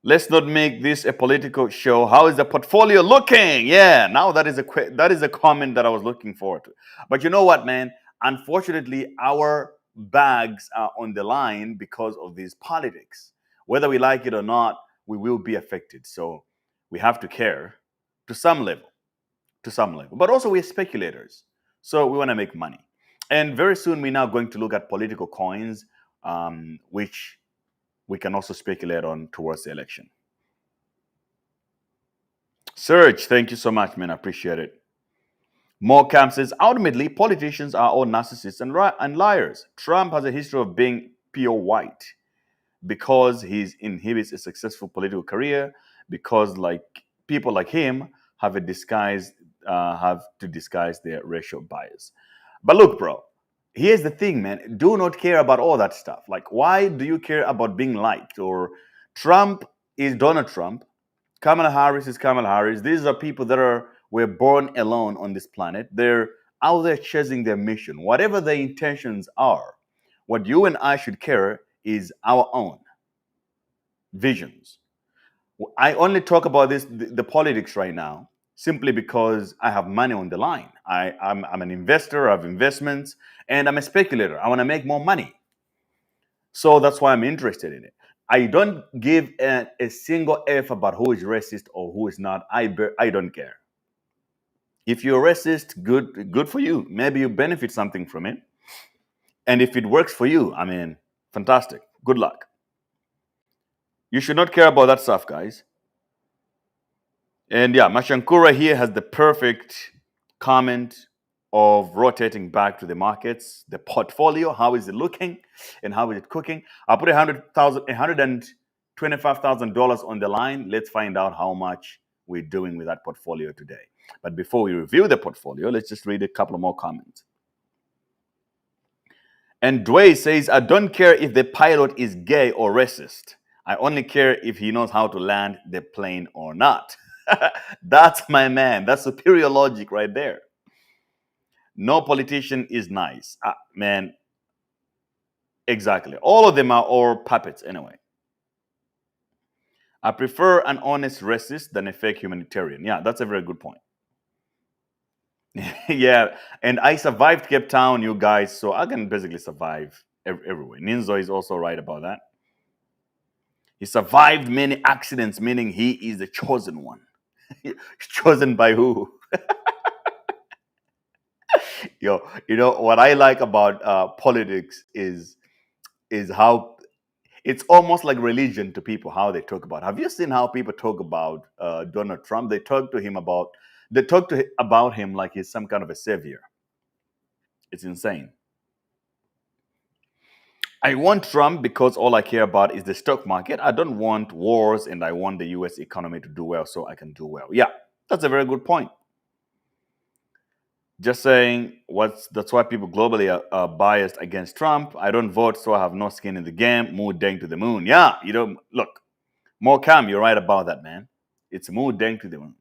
Speaker 5: Let's not make this a political show. How is the portfolio looking? Yeah, now that is a comment that I was looking forward to. But you know what, man? Unfortunately, our bags are on the line because of these politics. Whether we like it or not, we will be affected. So we have to care to some level. But also we're speculators. So we want to make money. And very soon we're now going to look at political coins, which we can also speculate on towards the election. Serge, thank you so much, man. I appreciate it. Morecamp says, ultimately, politicians are all narcissists and liars. Trump has a history of being pure white. because he inhibits a successful political career, because like people like him have to disguise their racial bias. But look, bro, here's the thing, man. Do not care about all that stuff. Like, why do you care about being liked? Or Trump is Donald Trump. Kamala Harris is Kamala Harris. These are people that were born alone on this planet. They're out there chasing their mission. Whatever their intentions are, what you and I should care is our own visions. I only talk about the politics right now, simply because I have money on the line. I'm an investor, I have investments, and I'm a speculator. I want to make more money. So that's why I'm interested in it. I don't give a single F about who is racist or who is not. I don't care. If you're racist, good for you. Maybe you benefit something from it. And if it works for you, I mean, fantastic. Good luck. You should not care about that stuff, guys. And yeah, Mashankura here has the perfect comment of rotating back to the markets, the portfolio. How is it looking and how is it cooking? I put $125,000 on the line. Let's find out how much we're doing with that portfolio today. But before we review the portfolio, let's just read a couple of more comments. And Dwayne says, I don't care if the pilot is gay or racist. I only care if he knows how to land the plane or not. That's my man. That's superior logic right there. No politician is nice. Man, exactly. All of them are all puppets anyway. I prefer an honest racist than a fake humanitarian. Yeah, that's a very good point. Yeah, and I survived Cape Town, you guys, so I can basically survive everywhere. Ninzo is also right about that. He survived many accidents, meaning he is the chosen one. Chosen by who? Yo, you know what I like about politics is how it's almost like religion to people, how they talk about. Have you seen how people talk about Donald Trump? They talk about him like he's some kind of a savior. It's insane. I want Trump because all I care about is the stock market. I don't want wars, and I want the US economy to do well so I can do well. Yeah, that's a very good point. Just saying, that's why people globally are biased against Trump. I don't vote, so I have no skin in the game. Mood dang to the moon. Yeah, look, more calm. You're right about that, man. It's mood dang to the moon.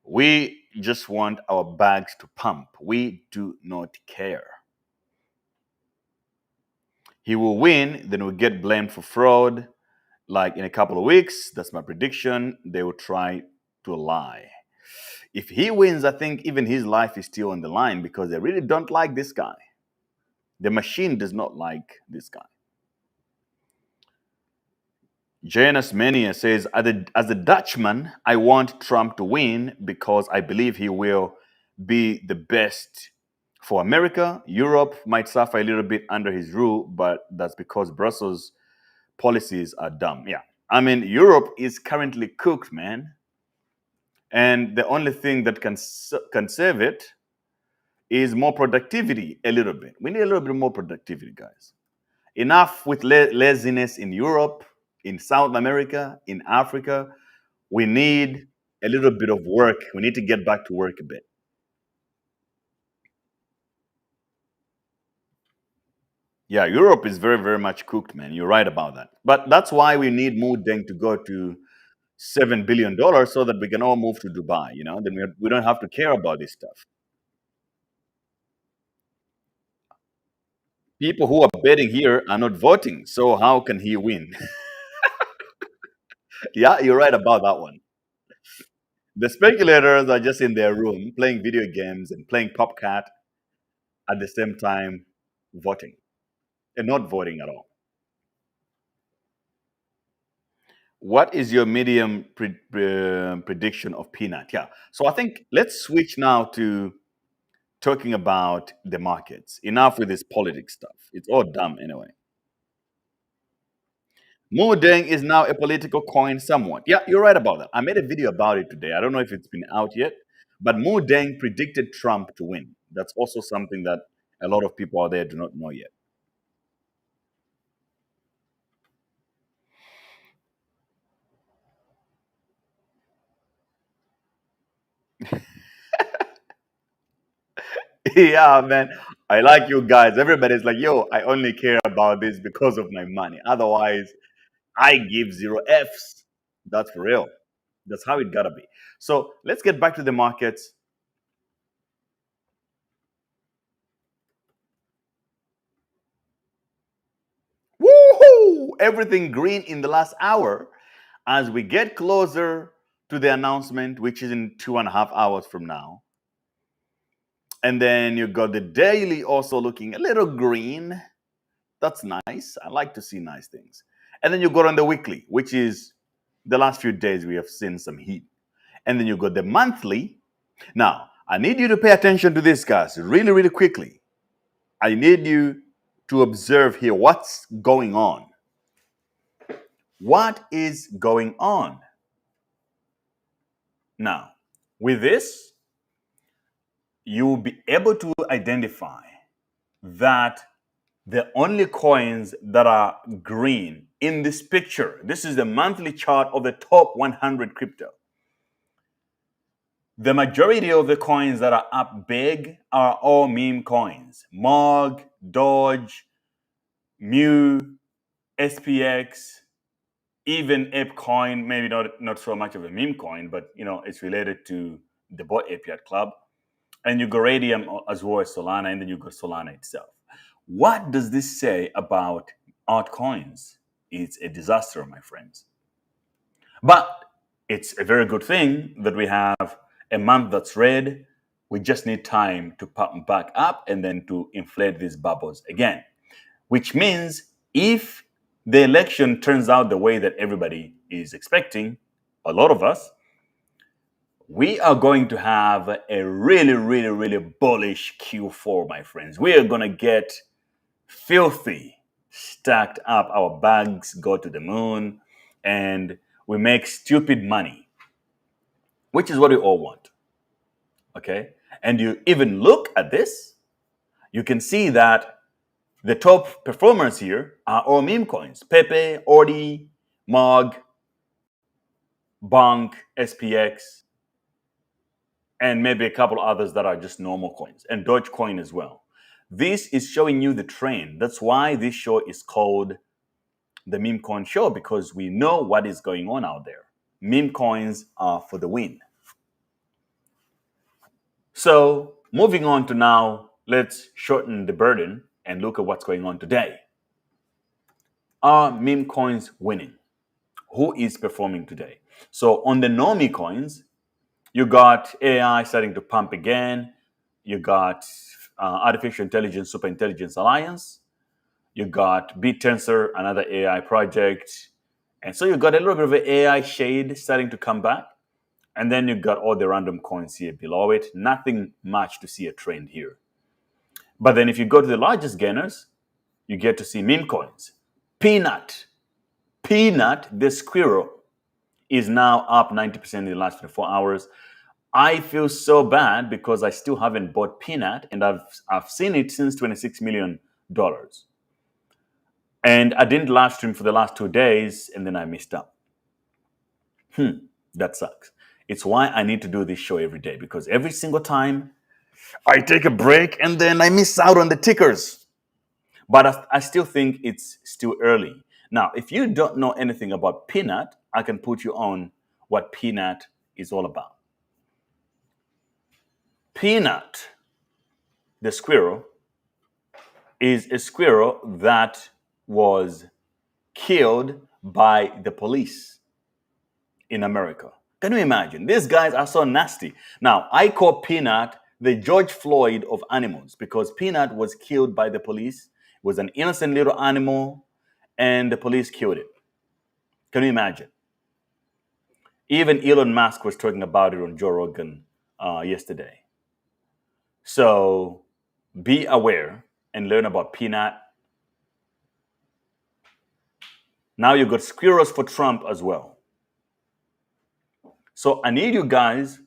Speaker 5: We just want our bags to pump. We do not care. He will win, then we'll get blamed for fraud. Like in a couple of weeks, that's my prediction. They will try to lie. If he wins, I think even his life is still on the line because they really don't like this guy. The machine does not like this guy. Janus Mania says, as a Dutchman, I want Trump to win because I believe he will be the best for America. Europe might suffer a little bit under his rule, but that's because Brussels' policies are dumb. Yeah. I mean, Europe is currently cooked, man. And the only thing that can save it is more productivity a little bit. We need a little bit more productivity, guys. Enough with laziness in Europe, in South America, in Africa. We need a little bit of work. We need to get back to work a bit. Yeah, Europe is very, very much cooked, man. You're right about that. But that's why we need Moodeng to go to $7 billion so that we can all move to Dubai, then we don't have to care about this stuff. People who are betting here are not voting, so how can he win? Yeah, you're right about that one. The speculators are just in their room playing video games and playing Popcat at the same time voting and not voting at all. What is your medium prediction of Peanut? Yeah. So I think let's switch now to talking about the markets. Enough with this politics stuff. It's all dumb anyway. Moodeng is now a political coin somewhat. Yeah, you're right about that. I made a video about it today. I don't know if it's been out yet, but Moodeng predicted Trump to win. That's also something that a lot of people out there do not know yet. Yeah, man. I like you guys. Everybody's like, yo, I only care about this because of my money. Otherwise, I give zero Fs. That's for real. That's how it gotta be. So let's get back to the markets. Woohoo! Everything green in the last hour as we get closer to the announcement, which is in 2.5 hours from now. And then you got the daily also looking a little green. That's nice. I like to see nice things. And then you got on the weekly, which is the last few days we have seen some heat. And then you got the monthly. Now, I need you to pay attention to this, guys, really, really quickly. I need you to observe here what's going on. What is going on? Now, with this, you will be able to identify that the only coins that are green in this picture, this is the monthly chart of the top 100 crypto. The majority of the coins that are up big are all meme coins. MOG, Doge, Mu, SPX, even ApeCoin, maybe not so much of a meme coin, but it's related to the bot API Club. And you go Radium as well as Solana, and then you go Solana itself. What does this say about altcoins? It's a disaster, my friends. But it's a very good thing that we have a month that's red. We just need time to pump back up and then to inflate these bubbles again, which means if the election turns out the way that everybody is expecting, a lot of us, we are going to have a really, really, really bullish Q4, my friends. We are going to get filthy, stacked up. Our bags go to the moon, and we make stupid money, which is what we all want. Okay? And you even look at this, you can see that the top performers here are all meme coins. Pepe, Ordi, Mog, Bonk, SPX, and maybe a couple others that are just normal coins, and Dogecoin as well. This is showing you the trend. That's why this show is called the Memecoin Show, because we know what is going on out there. Meme coins are for the win. So moving on to now, let's shorten the burden and look at what's going on today. Are meme coins winning? Who is performing today? So on the normie coins, you got AI starting to pump again. You got Artificial Intelligence, Super Intelligence Alliance. You got BitTensor, another AI project. And so you got a little bit of an AI shade starting to come back. And then you got all the random coins here below it. Nothing much to see a trend here. But then if you go to the largest gainers, you get to see meme coins. Peanut, the squirrel, is now up 90% in the last 24 hours. I feel so bad because I still haven't bought Peanut, and I've seen it since $26 million. And I didn't live stream for the last 2 days, and then I missed out. That sucks. It's why I need to do this show every day, because every single time I take a break and then I miss out on the tickers. But I still think it's still early. Now, if you don't know anything about Peanut, I can put you on what Peanut is all about. Peanut, the squirrel, is a squirrel that was killed by the police in America. Can you imagine? These guys are so nasty. Now, I call Peanut the George Floyd of animals, because Peanut was killed by the police. It was an innocent little animal, and the police killed it. Can you imagine? Even Elon Musk was talking about it on Joe Rogan yesterday. So be aware and learn about Peanut. Now you got squirrels for Trump as well. So I need you guys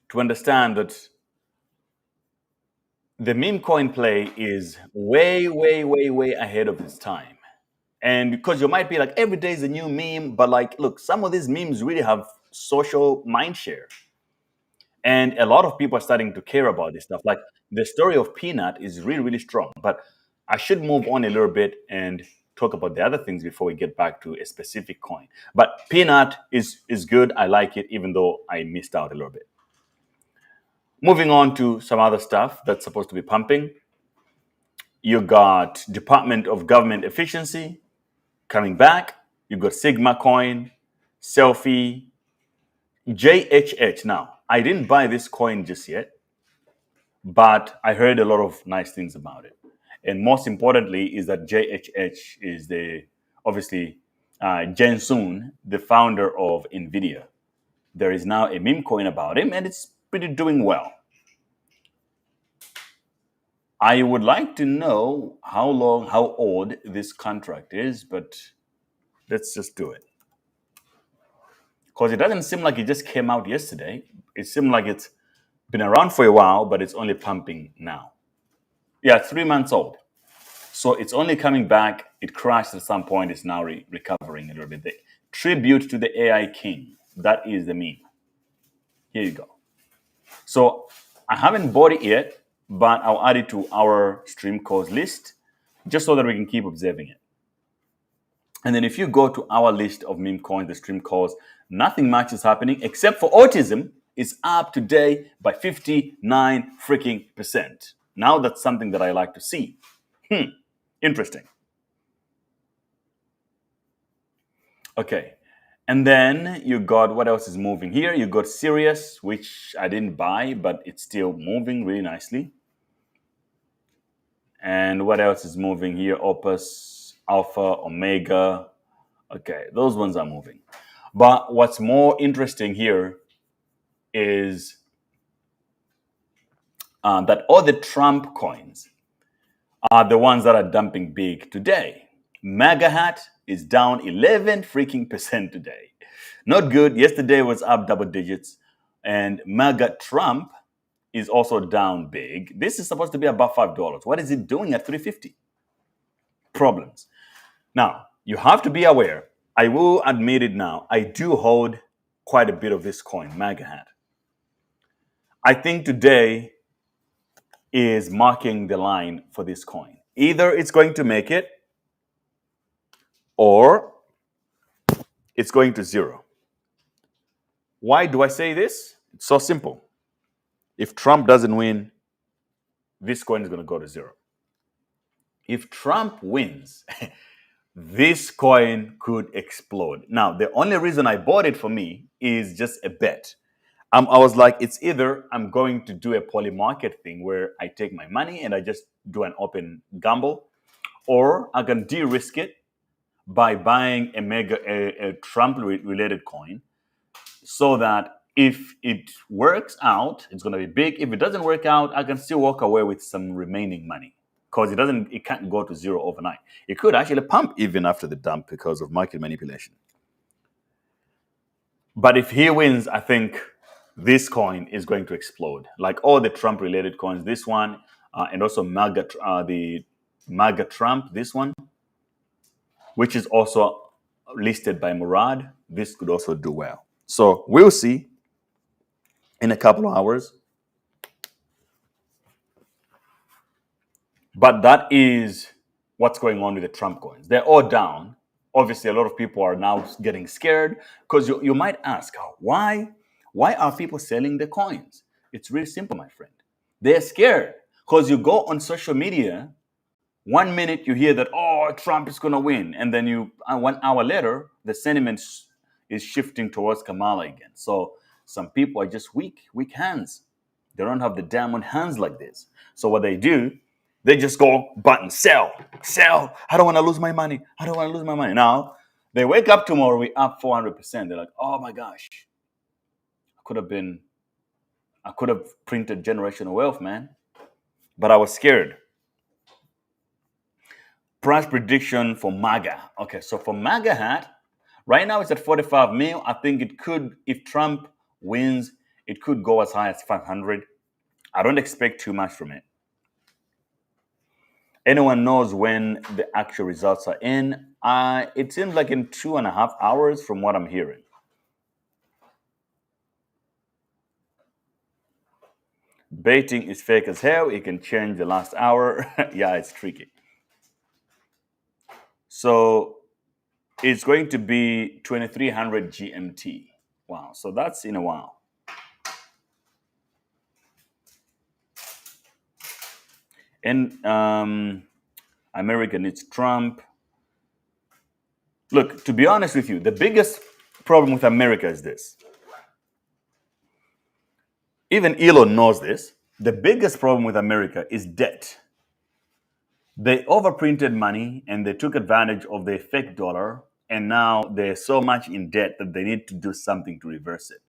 Speaker 5: to understand that the meme coin play is way, way, way, way ahead of its time. And because you might be like, every day is a new meme, but like, look, some of these memes really have social mindshare. And a lot of people are starting to care about this stuff. Like the story of Peanut is really, really strong. But I should move on a little bit and talk about the other things before we get back to a specific coin. But Peanut is good. I like it, even though I missed out a little bit. Moving on to some other stuff that's supposed to be pumping. You got Department of Government Efficiency coming back. You got Sigma Coin, Selfie, JHH. Now, I didn't buy this coin just yet, but I heard a lot of nice things about it. And most importantly is that JHH is obviously Jensen, the founder of NVIDIA. There is now a meme coin about him, and it's pretty doing well. I would like to know how old this contract is, but let's just do it. Because it doesn't seem like it just came out yesterday. It seemed like it's been around for a while, but it's only pumping now. Yeah, 3 months old. So it's only coming back. It crashed at some point. It's now recovering a little bit. The tribute to the AI king. That is the meme. Here you go. So I haven't bought it yet, but I'll add it to our stream calls list just so that we can keep observing it. And then if you go to our list of meme coins, the stream calls, nothing much is happening except for autism is up today by 59 freaking percent. Now that's something that I like to see. Interesting. Okay. And then you got, what else is moving here? You got Sirius, which I didn't buy, but it's still moving really nicely. And what else is moving here? Opus, Alpha, Omega. Okay, those ones are moving. But what's more interesting here is that all the Trump coins are the ones that are dumping big today. MAGA hat is down 11 freaking percent today. Not good. Yesterday was up double digits. And MAGA Trump is also down big. This is supposed to be above $5. What is it doing at $3.50? Problems. Now, you have to be aware. I will admit it now. I do hold quite a bit of this coin, MAGA hat. I think today is marking the line for this coin. Either it's going to make it or it's going to zero. Why do I say this? It's so simple. If Trump doesn't win, this coin is going to go to zero. If Trump wins, this coin could explode. Now, the only reason I bought it for me is just a bet. I was like, it's either I'm going to do a Polymarket thing where I take my money and I just do an open gamble, or I can de-risk it by buying a Trump-related coin, so that if it works out, it's going to be big. If it doesn't work out, I can still walk away with some remaining money, because it can't go to zero overnight. It could actually pump even after the dump because of market manipulation. But if he wins, I think this coin is going to explode, like all the Trump-related coins. This one, and also the MAGA Trump. This one, which is also listed by Murad. This could also do well. So we'll see in a couple of hours. But that is what's going on with the Trump coins. They're all down. Obviously, a lot of people are now getting scared, because you might ask, why are people selling the coins? It's really simple, my friend. They're scared because you go on social media, 1 minute you hear that, Trump is going to win. And then 1 hour later, the sentiment is shifting towards Kamala again. So some people are just weak hands. They don't have the diamond hands like this. So what they do, they just go button, sell. I don't want to lose my money. Now, they wake up tomorrow, we're up 400%. They're like, oh my gosh, I could have printed generational wealth, man. But I was scared. Price prediction for MAGA. Okay, so for MAGA hat, right now it's at 45 mil. I think it could, if Trump wins, it could go as high as 500. I don't expect too much from it. Anyone knows when the actual results are in? It seems like in 2.5 hours from what I'm hearing. Baiting is fake as hell. It can change the last hour. Yeah, it's tricky. So it's going to be 2300 GMT. Wow. So that's in a while. And America needs Trump. Look, to be honest with you, the biggest problem with America is this. Even Elon knows this. The biggest problem with America is debt. They overprinted money and they took advantage of the fake dollar, and now they're so much in debt that they need to do something to reverse it.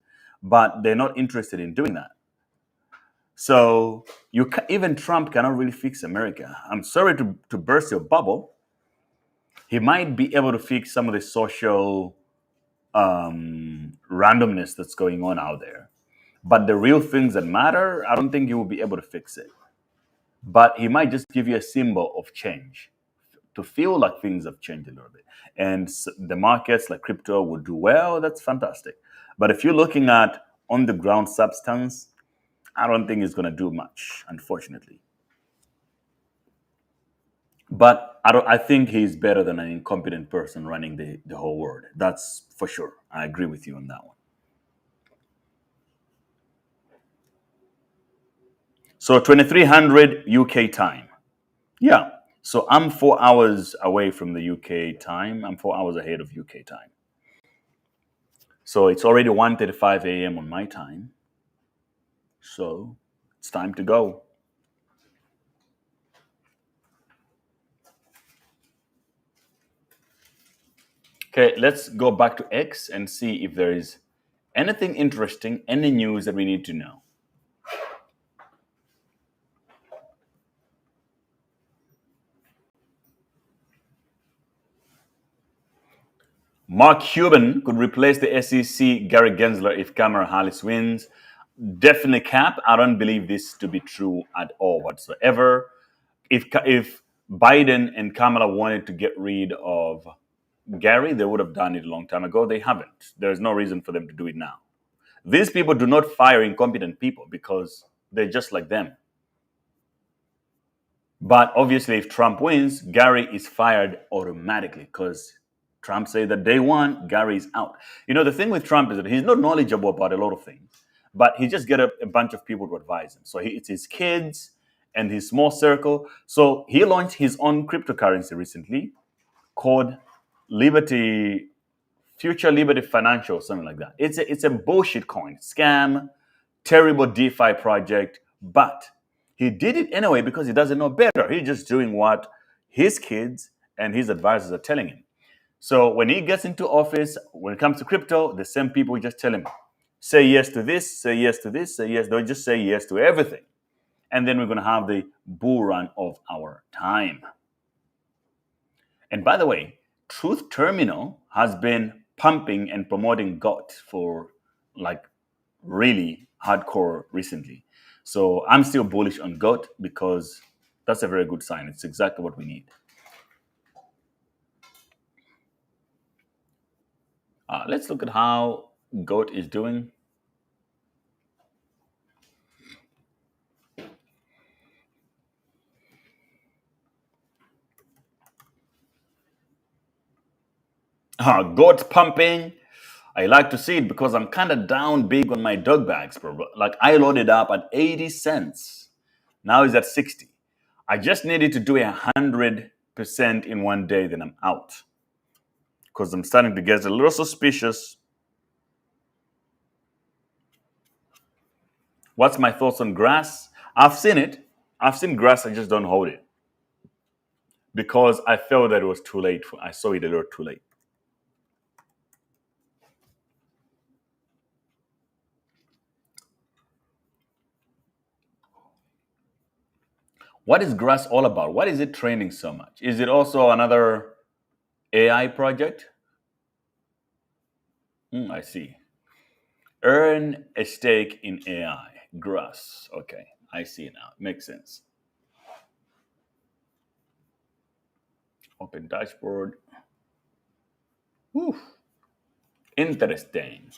Speaker 5: But they're not interested in doing that. So even Trump cannot really fix America. I'm sorry to burst your bubble. He might be able to fix some of the social randomness that's going on out there. But the real things that matter, I don't think he will be able to fix it. But he might just give you a symbol of change to feel like things have changed a little bit. And the markets like crypto would do well, that's fantastic. But if you're looking at on the ground substance, I don't think it's going to do much, unfortunately. But I think he's better than an incompetent person running the whole world. That's for sure. I agree with you on that one. So 2300 UK time. Yeah. So I'm 4 hours away from the UK time. I'm 4 hours ahead of UK time. So it's already 1:35 a.m. on my time. So it's time to go. Okay, let's go back to X and see if there is anything interesting, any news that we need to know. Mark Cuban could replace the SEC Gary Gensler if Kamala Harris wins. Definitely cap. I don't believe this to be true at all whatsoever. If Biden and Kamala wanted to get rid of Gary, they would have done it a long time ago. They haven't. There's no reason for them to do it now. These people do not fire incompetent people because they're just like them. But obviously, if Trump wins, Gary is fired automatically because Trump said that day one, Gary is out. You know, the thing with Trump is that he's not knowledgeable about a lot of things, but he just get a bunch of people to advise him. So it's his kids and his small circle. So he launched his own cryptocurrency recently called Future Liberty Financial, something like that. It's a bullshit coin, scam, terrible DeFi project, but he did it anyway because he doesn't know better. He's just doing what his kids and his advisors are telling him. So when he gets into office, when it comes to crypto, the same people just tell him, say yes to this, say yes to this, say yes. They'll just say yes to everything. And then we're going to have the bull run of our time. And by the way, Truth Terminal has been pumping and promoting GOT for like really hardcore recently. So I'm still bullish on GOT because that's a very good sign. It's exactly what we need. Let's look at how GOT is doing. GOT pumping. I like to see it because I'm kind of down big on my dog bags, bro. Like I loaded up at 80 cents. Now it's at 60. I just needed to do 100% in one day, then I'm out. Because I'm starting to get a little suspicious. What's my thoughts on grass? I've seen it. I've seen grass, I just don't hold it. Because I felt that it was too late. I saw it a little too late. What is grass all about? What is it training so much? Is it also another AI project? I see. Earn a stake in AI. Grass. Okay, I see now. Makes sense. Open dashboard. Whew. Interesting.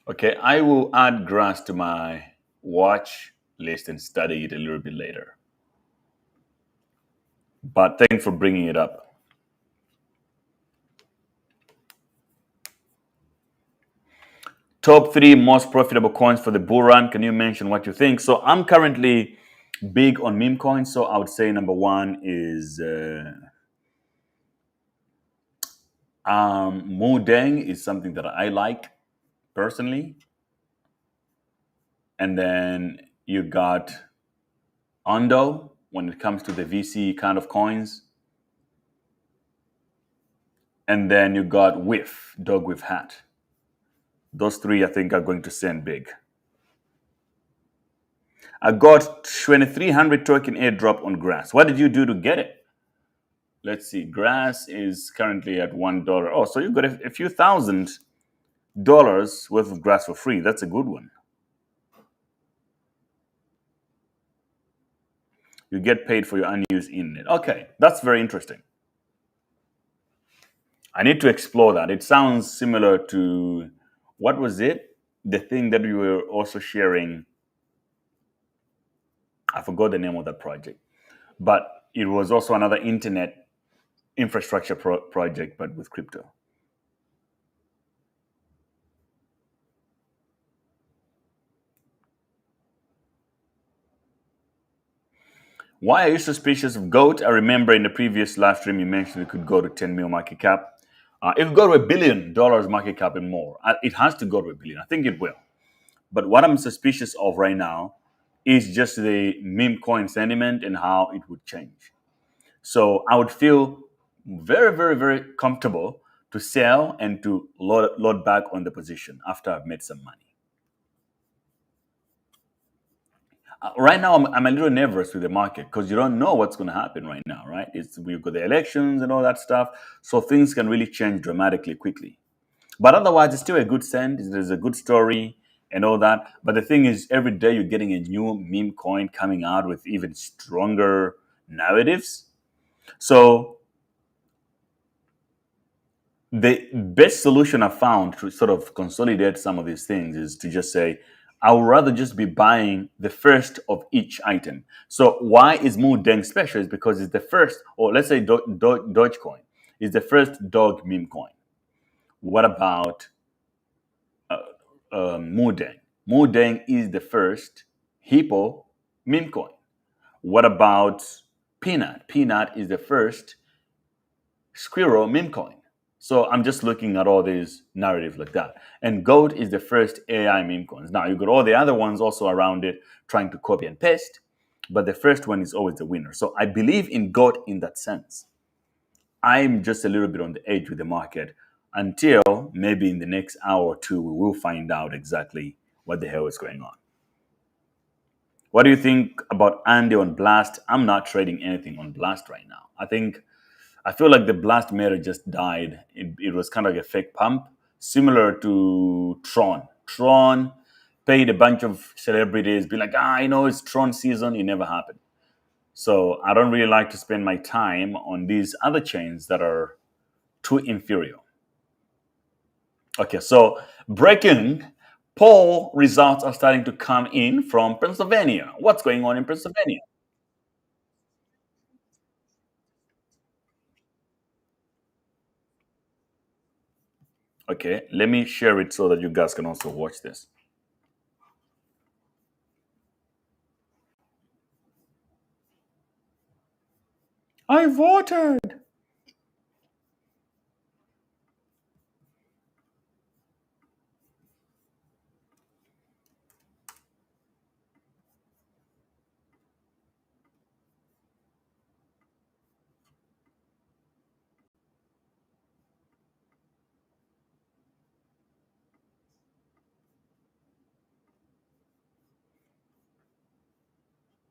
Speaker 5: Okay, I will add grass to my watch list and study it a little bit later. But thanks for bringing it up. Top 3 most profitable coins for the bull run. Can you mention what you think? So I'm currently big on meme coins. So I would say number 1 is Mudeng is something that I like personally. And then you got Ondo when it comes to the VC kind of coins. And then you got Whiff, Dog with Hat. Those 3 I think are going to send big. I got 2300 token airdrop on Grass. What did you do to get it? Let's see. Grass is currently at $1. Oh, so you got a few $1,000 worth of Grass for free. That's a good one. You get paid for your unused internet. Okay, that's very interesting. I need to explore that. It sounds similar to, what was it? The thing that you were also sharing. I forgot the name of that project. But it was also another internet infrastructure project, but with crypto. Why are you suspicious of GOAT? I remember in the previous live stream you mentioned it could go to 10 mil market cap. It could go to $1 billion market cap and more. It has to go to $1 billion. I think it will. But what I'm suspicious of right now is just the meme coin sentiment and how it would change. So I would feel very, very, very comfortable to sell and to load back on the position after I've made some money. Right now, I'm a little nervous with the market because you don't know what's going to happen right now, right? We've got the elections and all that stuff. So things can really change dramatically quickly. But otherwise, it's still a good send. There's a good story and all that. But the thing is, every day you're getting a new meme coin coming out with even stronger narratives. So the best solution I found to sort of consolidate some of these things is to just say, I would rather just be buying the first of each item. So why is Mudeng special? Is because it's the first, or let's say Dogecoin is the first dog meme coin. What about Mudeng? Mudeng is the first hippo meme coin. What about Peanut? Peanut is the first squirrel meme coin. So I'm just looking at all these narratives like that. And GOAT is the first AI meme coins. Now you got all the other ones also around it trying to copy and paste, but the first one is always the winner. So I believe in GOAT in that sense. I'm just a little bit on the edge with the market until maybe in the next hour or two, we will find out exactly what the hell is going on. What do you think about Andy on Blast? I'm not trading anything on Blast right now. I feel like the Blast meta just died. It was kind of like a fake pump, similar to Tron. Tron paid a bunch of celebrities, be like, it's Tron season. It never happened. So I don't really like to spend my time on these other chains that are too inferior. Okay, so breaking poll results are starting to come in from Pennsylvania. What's going on in Pennsylvania? Okay, let me share it so that you guys can also watch this. I voted.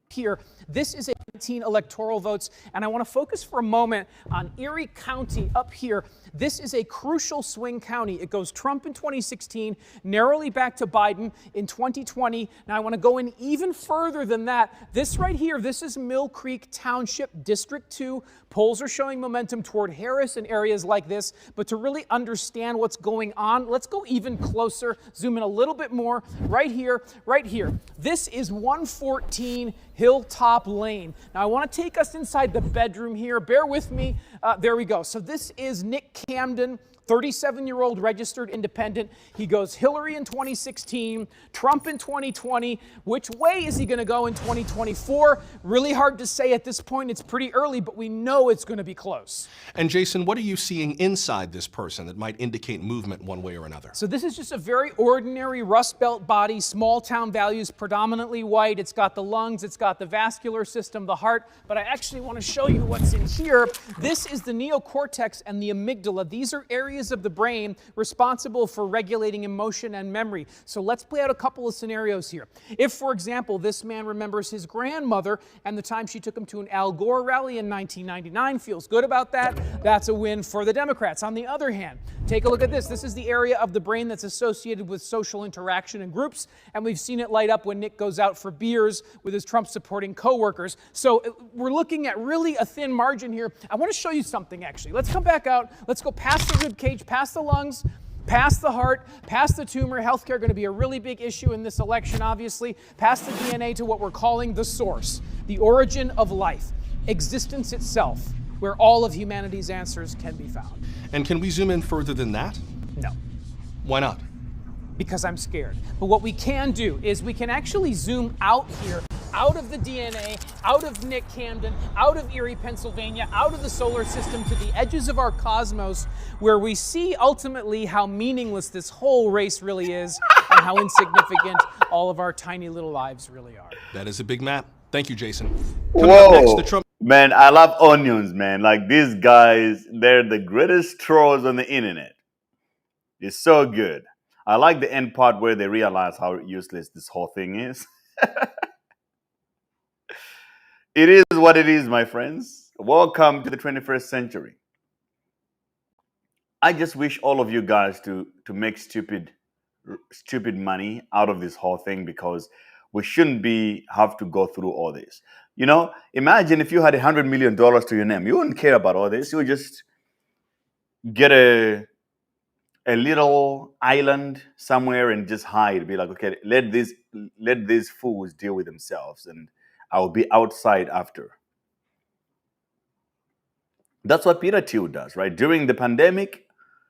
Speaker 6: Here, this is a 2019 electoral votes, and I want to focus for a moment on Erie County up here. This is a crucial swing county. It goes Trump in 2016, narrowly back to Biden in 2020. Now I want to go in even further than that. This right here, this is Mill Creek Township, District 2. Polls are showing momentum toward Harris in areas like this, but to really understand what's going on, let's go even closer, zoom in a little bit more, right here, right here. This is 114 Hilltop Lane. Now I want to take us inside the bedroom here. Bear with me. There we go. So this is Nick Camden, 37-year-old registered independent. He goes Hillary in 2016, Trump in 2020. Which way is he going to go in 2024? Really hard to say at this point. It's pretty early, but we know it's going to be close.
Speaker 7: And Jason, what are you seeing inside this person that might indicate movement one way or another?
Speaker 6: So this is just a very ordinary Rust Belt body, small town values, predominantly white. It's got the lungs, it's got the vascular system, the heart, but I actually want to show you what's in here. This is the neocortex and the amygdala. These are areas of the brain responsible for regulating emotion and memory. So let's play out a couple of scenarios here. If, for example, this man remembers his grandmother and the time she took him to an Al Gore rally in 1999, feels good about that, that's a win for the Democrats. On the other hand, take a look at this. This is the area of the brain that's associated with social interaction and groups, and we've seen it light up when Nick goes out for beers with his Trump-supporting coworkers. So we're looking at really a thin margin here. I want to show you something, actually. Let's come back out. Let's go past the rib cage, past the lungs, past the heart, past the tumor. Healthcare going to be a really big issue in this election, obviously. Past the DNA to what we're calling the source, the origin of life, existence itself, where all of humanity's answers can be found.
Speaker 7: And can we zoom in further than that?
Speaker 6: No.
Speaker 7: Why not?
Speaker 6: Because I'm scared. But what we can do is we can actually zoom out here, out of the DNA, out of Nick Camden, out of Erie, Pennsylvania, out of the solar system to the edges of our cosmos, where we see ultimately how meaningless this whole race really is and how insignificant all of our tiny little lives really are.
Speaker 7: That is a big map. Thank you, Jason.
Speaker 5: Coming up next, the Trump. Man, I love onions, man. Like these guys, they're the greatest trolls on the internet. It's so good. I like the end part where they realize how useless this whole thing is. It is what it is, my friends. Welcome to the 21st century. I just wish all of you guys to make stupid money out of this whole thing, because we shouldn't have to go through all this. You know, imagine if you had $100 million to your name. You wouldn't care about all this. You would just get a little island somewhere and just hide. Be like, okay, let these fools deal with themselves, and I'll be outside after. That's what Peter Thiel does, right? During the pandemic,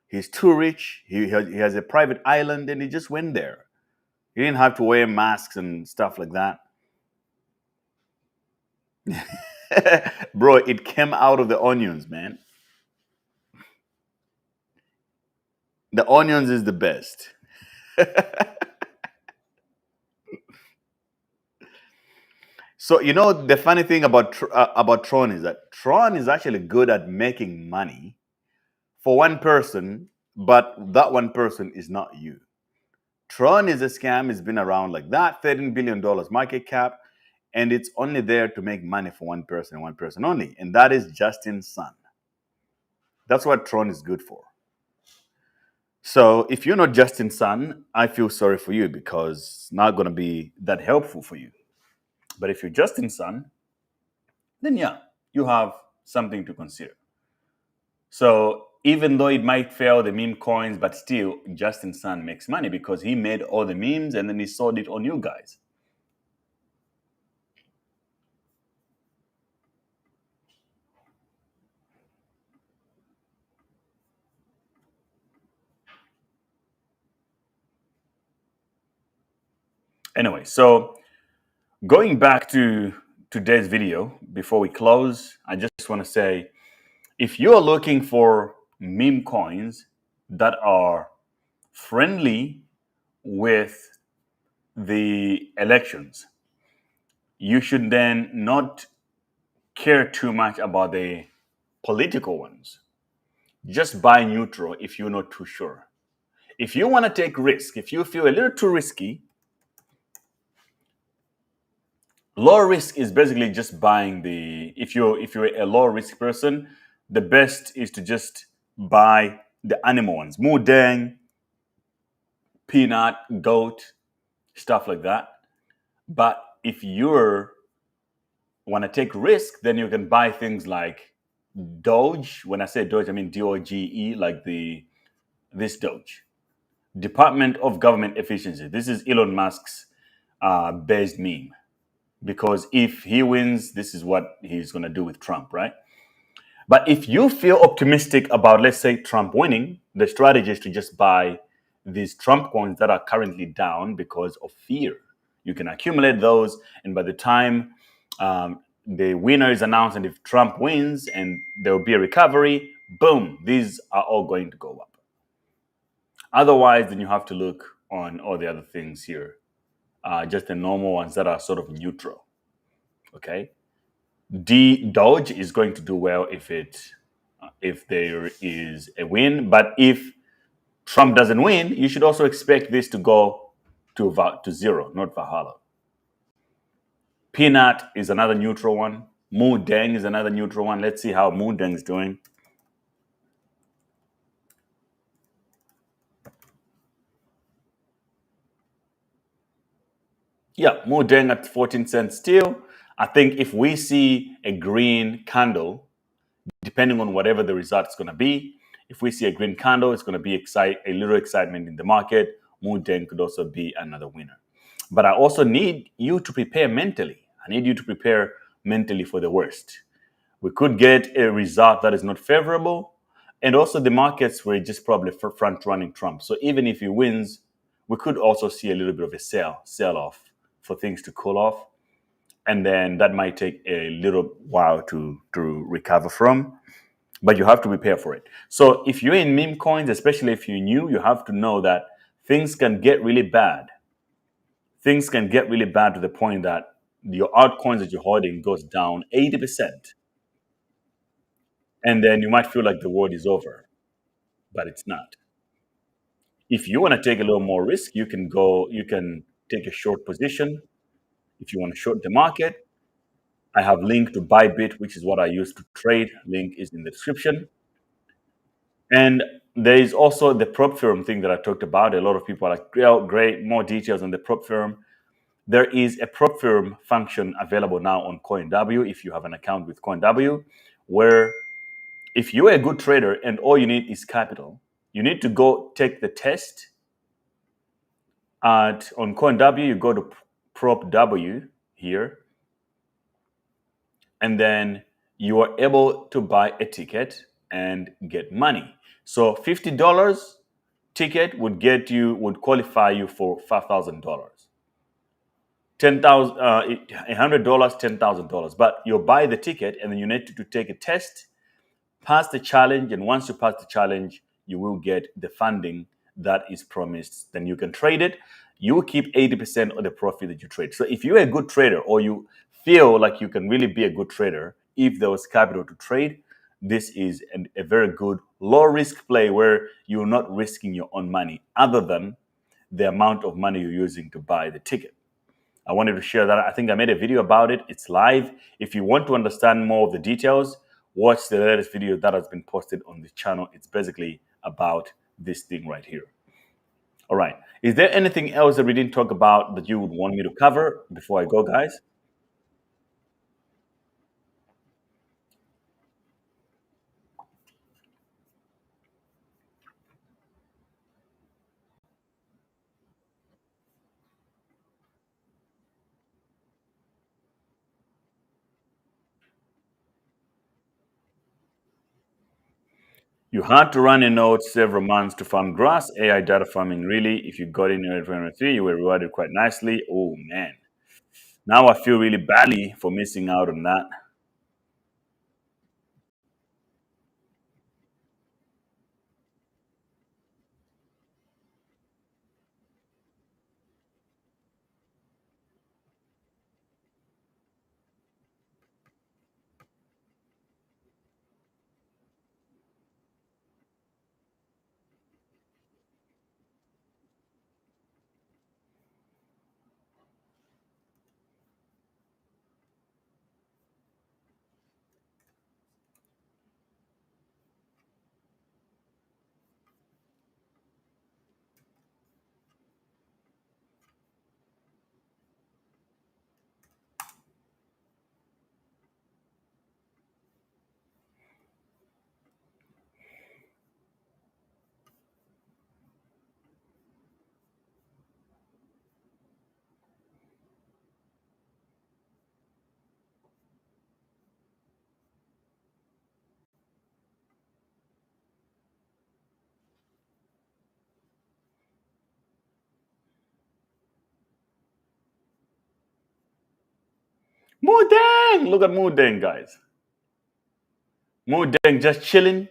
Speaker 5: he's too rich. He has a private island, and he just went there. He didn't have to wear masks and stuff like that. Bro, it came out of the onions, man. The onions is the best. So, you know, the funny thing about Tron is that Tron is actually good at making money for one person, but that one person is not you. Tron is a scam. It's been around like that, $13 billion market cap, and it's only there to make money for one person only, and that is Justin Sun. That's what Tron is good for. So if you're not Justin Sun, I feel sorry for you, because it's not going to be that helpful for you. But if you're Justin Sun, then yeah, you have something to consider. So even though it might fail the Memecoins, but still, Justin Sun makes money because he made all the memes and then he sold it on you guys. Anyway, so going back to today's video, before we close, I just want to say, if you are looking for meme coins that are friendly with the elections, you should then not care too much about the political ones. Just buy neutral if you're not too sure. If you want to take risk, if you feel a little too risky, Low risk is basically just buying the, if you're a low risk person, the best is to just buy the animal ones, mudang, peanut, goat, stuff like that. But if you're want to take risk, then you can buy things like Doge. When I say Doge, I mean DOGE, like this Doge, Department of Government Efficiency. This is Elon Musk's based meme, because if he wins, this is what he's going to do with Trump, right? But if you feel optimistic about, let's say, Trump winning, the strategy is to just buy these Trump coins that are currently down because of fear. You can accumulate those, and by the time the winner is announced, and if Trump wins and there will be a recovery, boom, these are all going to go up. Otherwise, then you have to look on all the other things here, just the normal ones that are sort of neutral. Okay, Doge is going to do well if there is a win, but if Trump doesn't win, you should also expect this to go to zero, not Valhalla. Peanut is another neutral one. Moon Deng is another neutral one. Let's see how Moon Deng is doing. Yeah, Moon Deng at 14 cents still. I think if we see a green candle, depending on whatever the result is going to be, if we see a green candle, it's going to be a little excitement in the market. Moon Deng could also be another winner. But I also need you to prepare mentally. I need you to prepare mentally for the worst. We could get a result that is not favorable. And also the markets were just probably front running Trump. So even if he wins, we could also see a little bit of a sell off for things to cool off. And then that might take a little while to recover from. But you have to prepare for it. So if you're in meme coins, especially if you're new, you have to know that things can get really bad. Things can get really bad to the point that your altcoins that you're holding goes down 80%. And then you might feel like the world is over, but it's not. If you want to take a little more risk, you can take a short position. If you want to short the market, I have link to Bybit, which is what I use to trade. Link is in the description. And there is also the prop firm thing that I talked about. A lot of people are like, "Oh, great, more details on the prop firm." There is a prop firm function available now on CoinW if you have an account with CoinW, where if you're a good trader and all you need is capital, you need to go take the test. On CoinW, you go to prop W here, and then you are able to buy a ticket and get money. So $50 ticket would qualify you for $5,000. $100, $10,000. But you buy the ticket and then you need to take a test, pass the challenge, and once you pass the challenge, you will get the funding that is promised. Then you can trade it. You will keep 80% of the profit that you trade. So if you're a good trader, or you feel like you can really be a good trader, if there was capital to trade, this is a very good low risk play where you're not risking your own money other than the amount of money you're using to buy the ticket. I wanted to share that. I think I made a video about it. It's live. If you want to understand more of the details, watch the latest video that has been posted on the channel. It's basically about this thing right here. All right. Is there anything else that we didn't talk about that you would want me to cover before I go, guys? You had to run a node several months to farm grass. AI data farming, really? If you got in 2023, you were rewarded quite nicely. Oh, man. Now I feel really badly for missing out on that. Mudeng! Look at Mudeng, guys. Mudeng just chilling.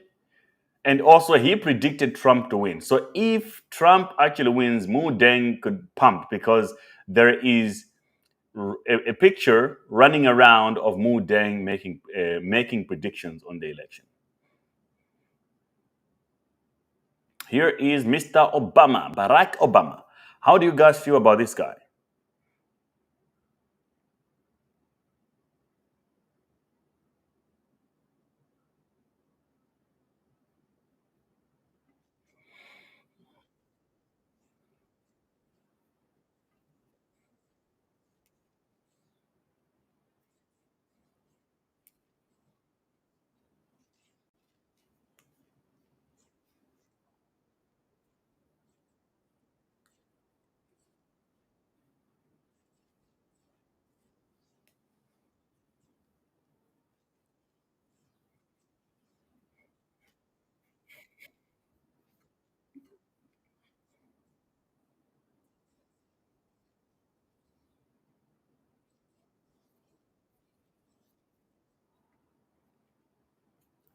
Speaker 5: And also, he predicted Trump to win. So if Trump actually wins, Mudeng could pump because there is a picture running around of Mudeng making predictions on the election. Here is Mr. Obama, Barack Obama. How do you guys feel about this guy?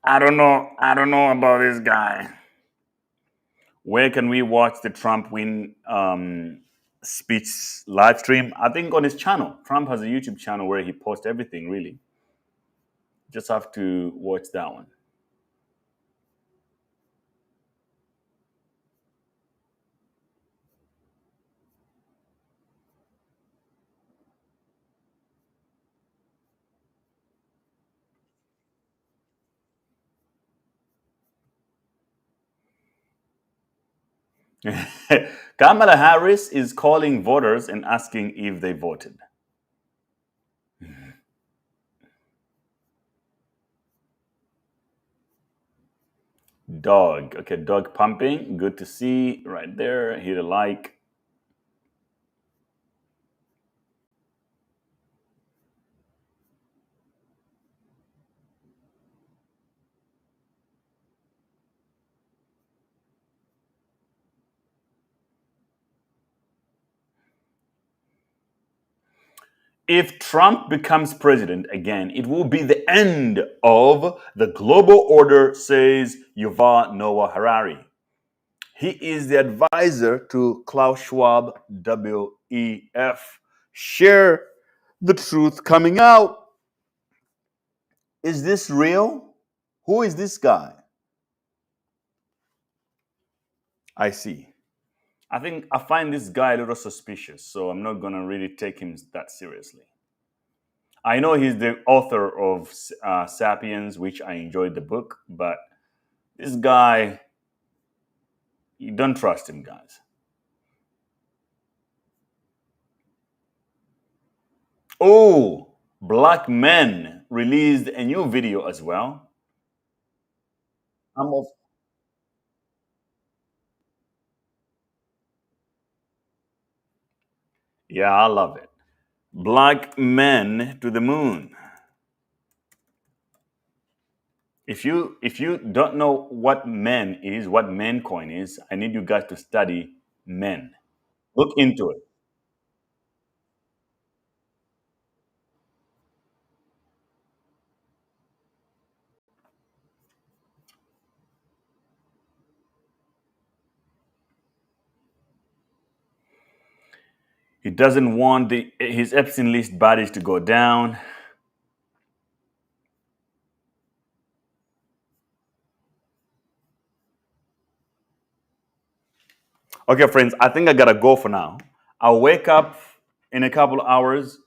Speaker 5: I don't know. I don't know about this guy. Where can we watch the Trump win speech live stream? I think on his channel. Trump has a YouTube channel where he posts everything, really. Just have to watch that one. Kamala Harris is calling voters and asking if they voted. Dog. Okay, dog pumping. Good to see right there. Hit a like. If Trump becomes president again, it will be the end of the global order, says Yuval Noah Harari. He is the advisor to Klaus Schwab, WEF. Share the truth coming out. Is this real? Who is this guy? I see. I think I find this guy a little suspicious, so I'm not going to really take him that seriously. I know he's the author of Sapiens, which I enjoyed the book, but this guy, you don't trust him, guys. Oh, Black Men released a new video as well. Yeah, I love it. Black Men to the Moon. If you don't know what men is, what Memecoin is, I need you guys to study men. Look into it. He doesn't want his Epstein list badges to go down. Okay, friends, I think I gotta go for now. I'll wake up in a couple of hours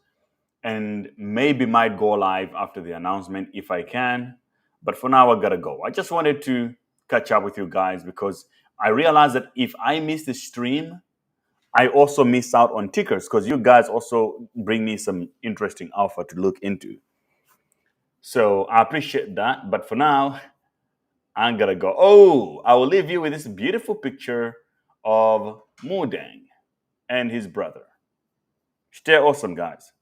Speaker 5: and maybe might go live after the announcement if I can. But for now, I gotta go. I just wanted to catch up with you guys because I realized that if I miss the stream, I also miss out on tickers because you guys also bring me some interesting alpha to look into. So I appreciate that. But for now, I'm gonna go. Oh, I will leave you with this beautiful picture of Mudeng and his brother. Stay awesome, guys.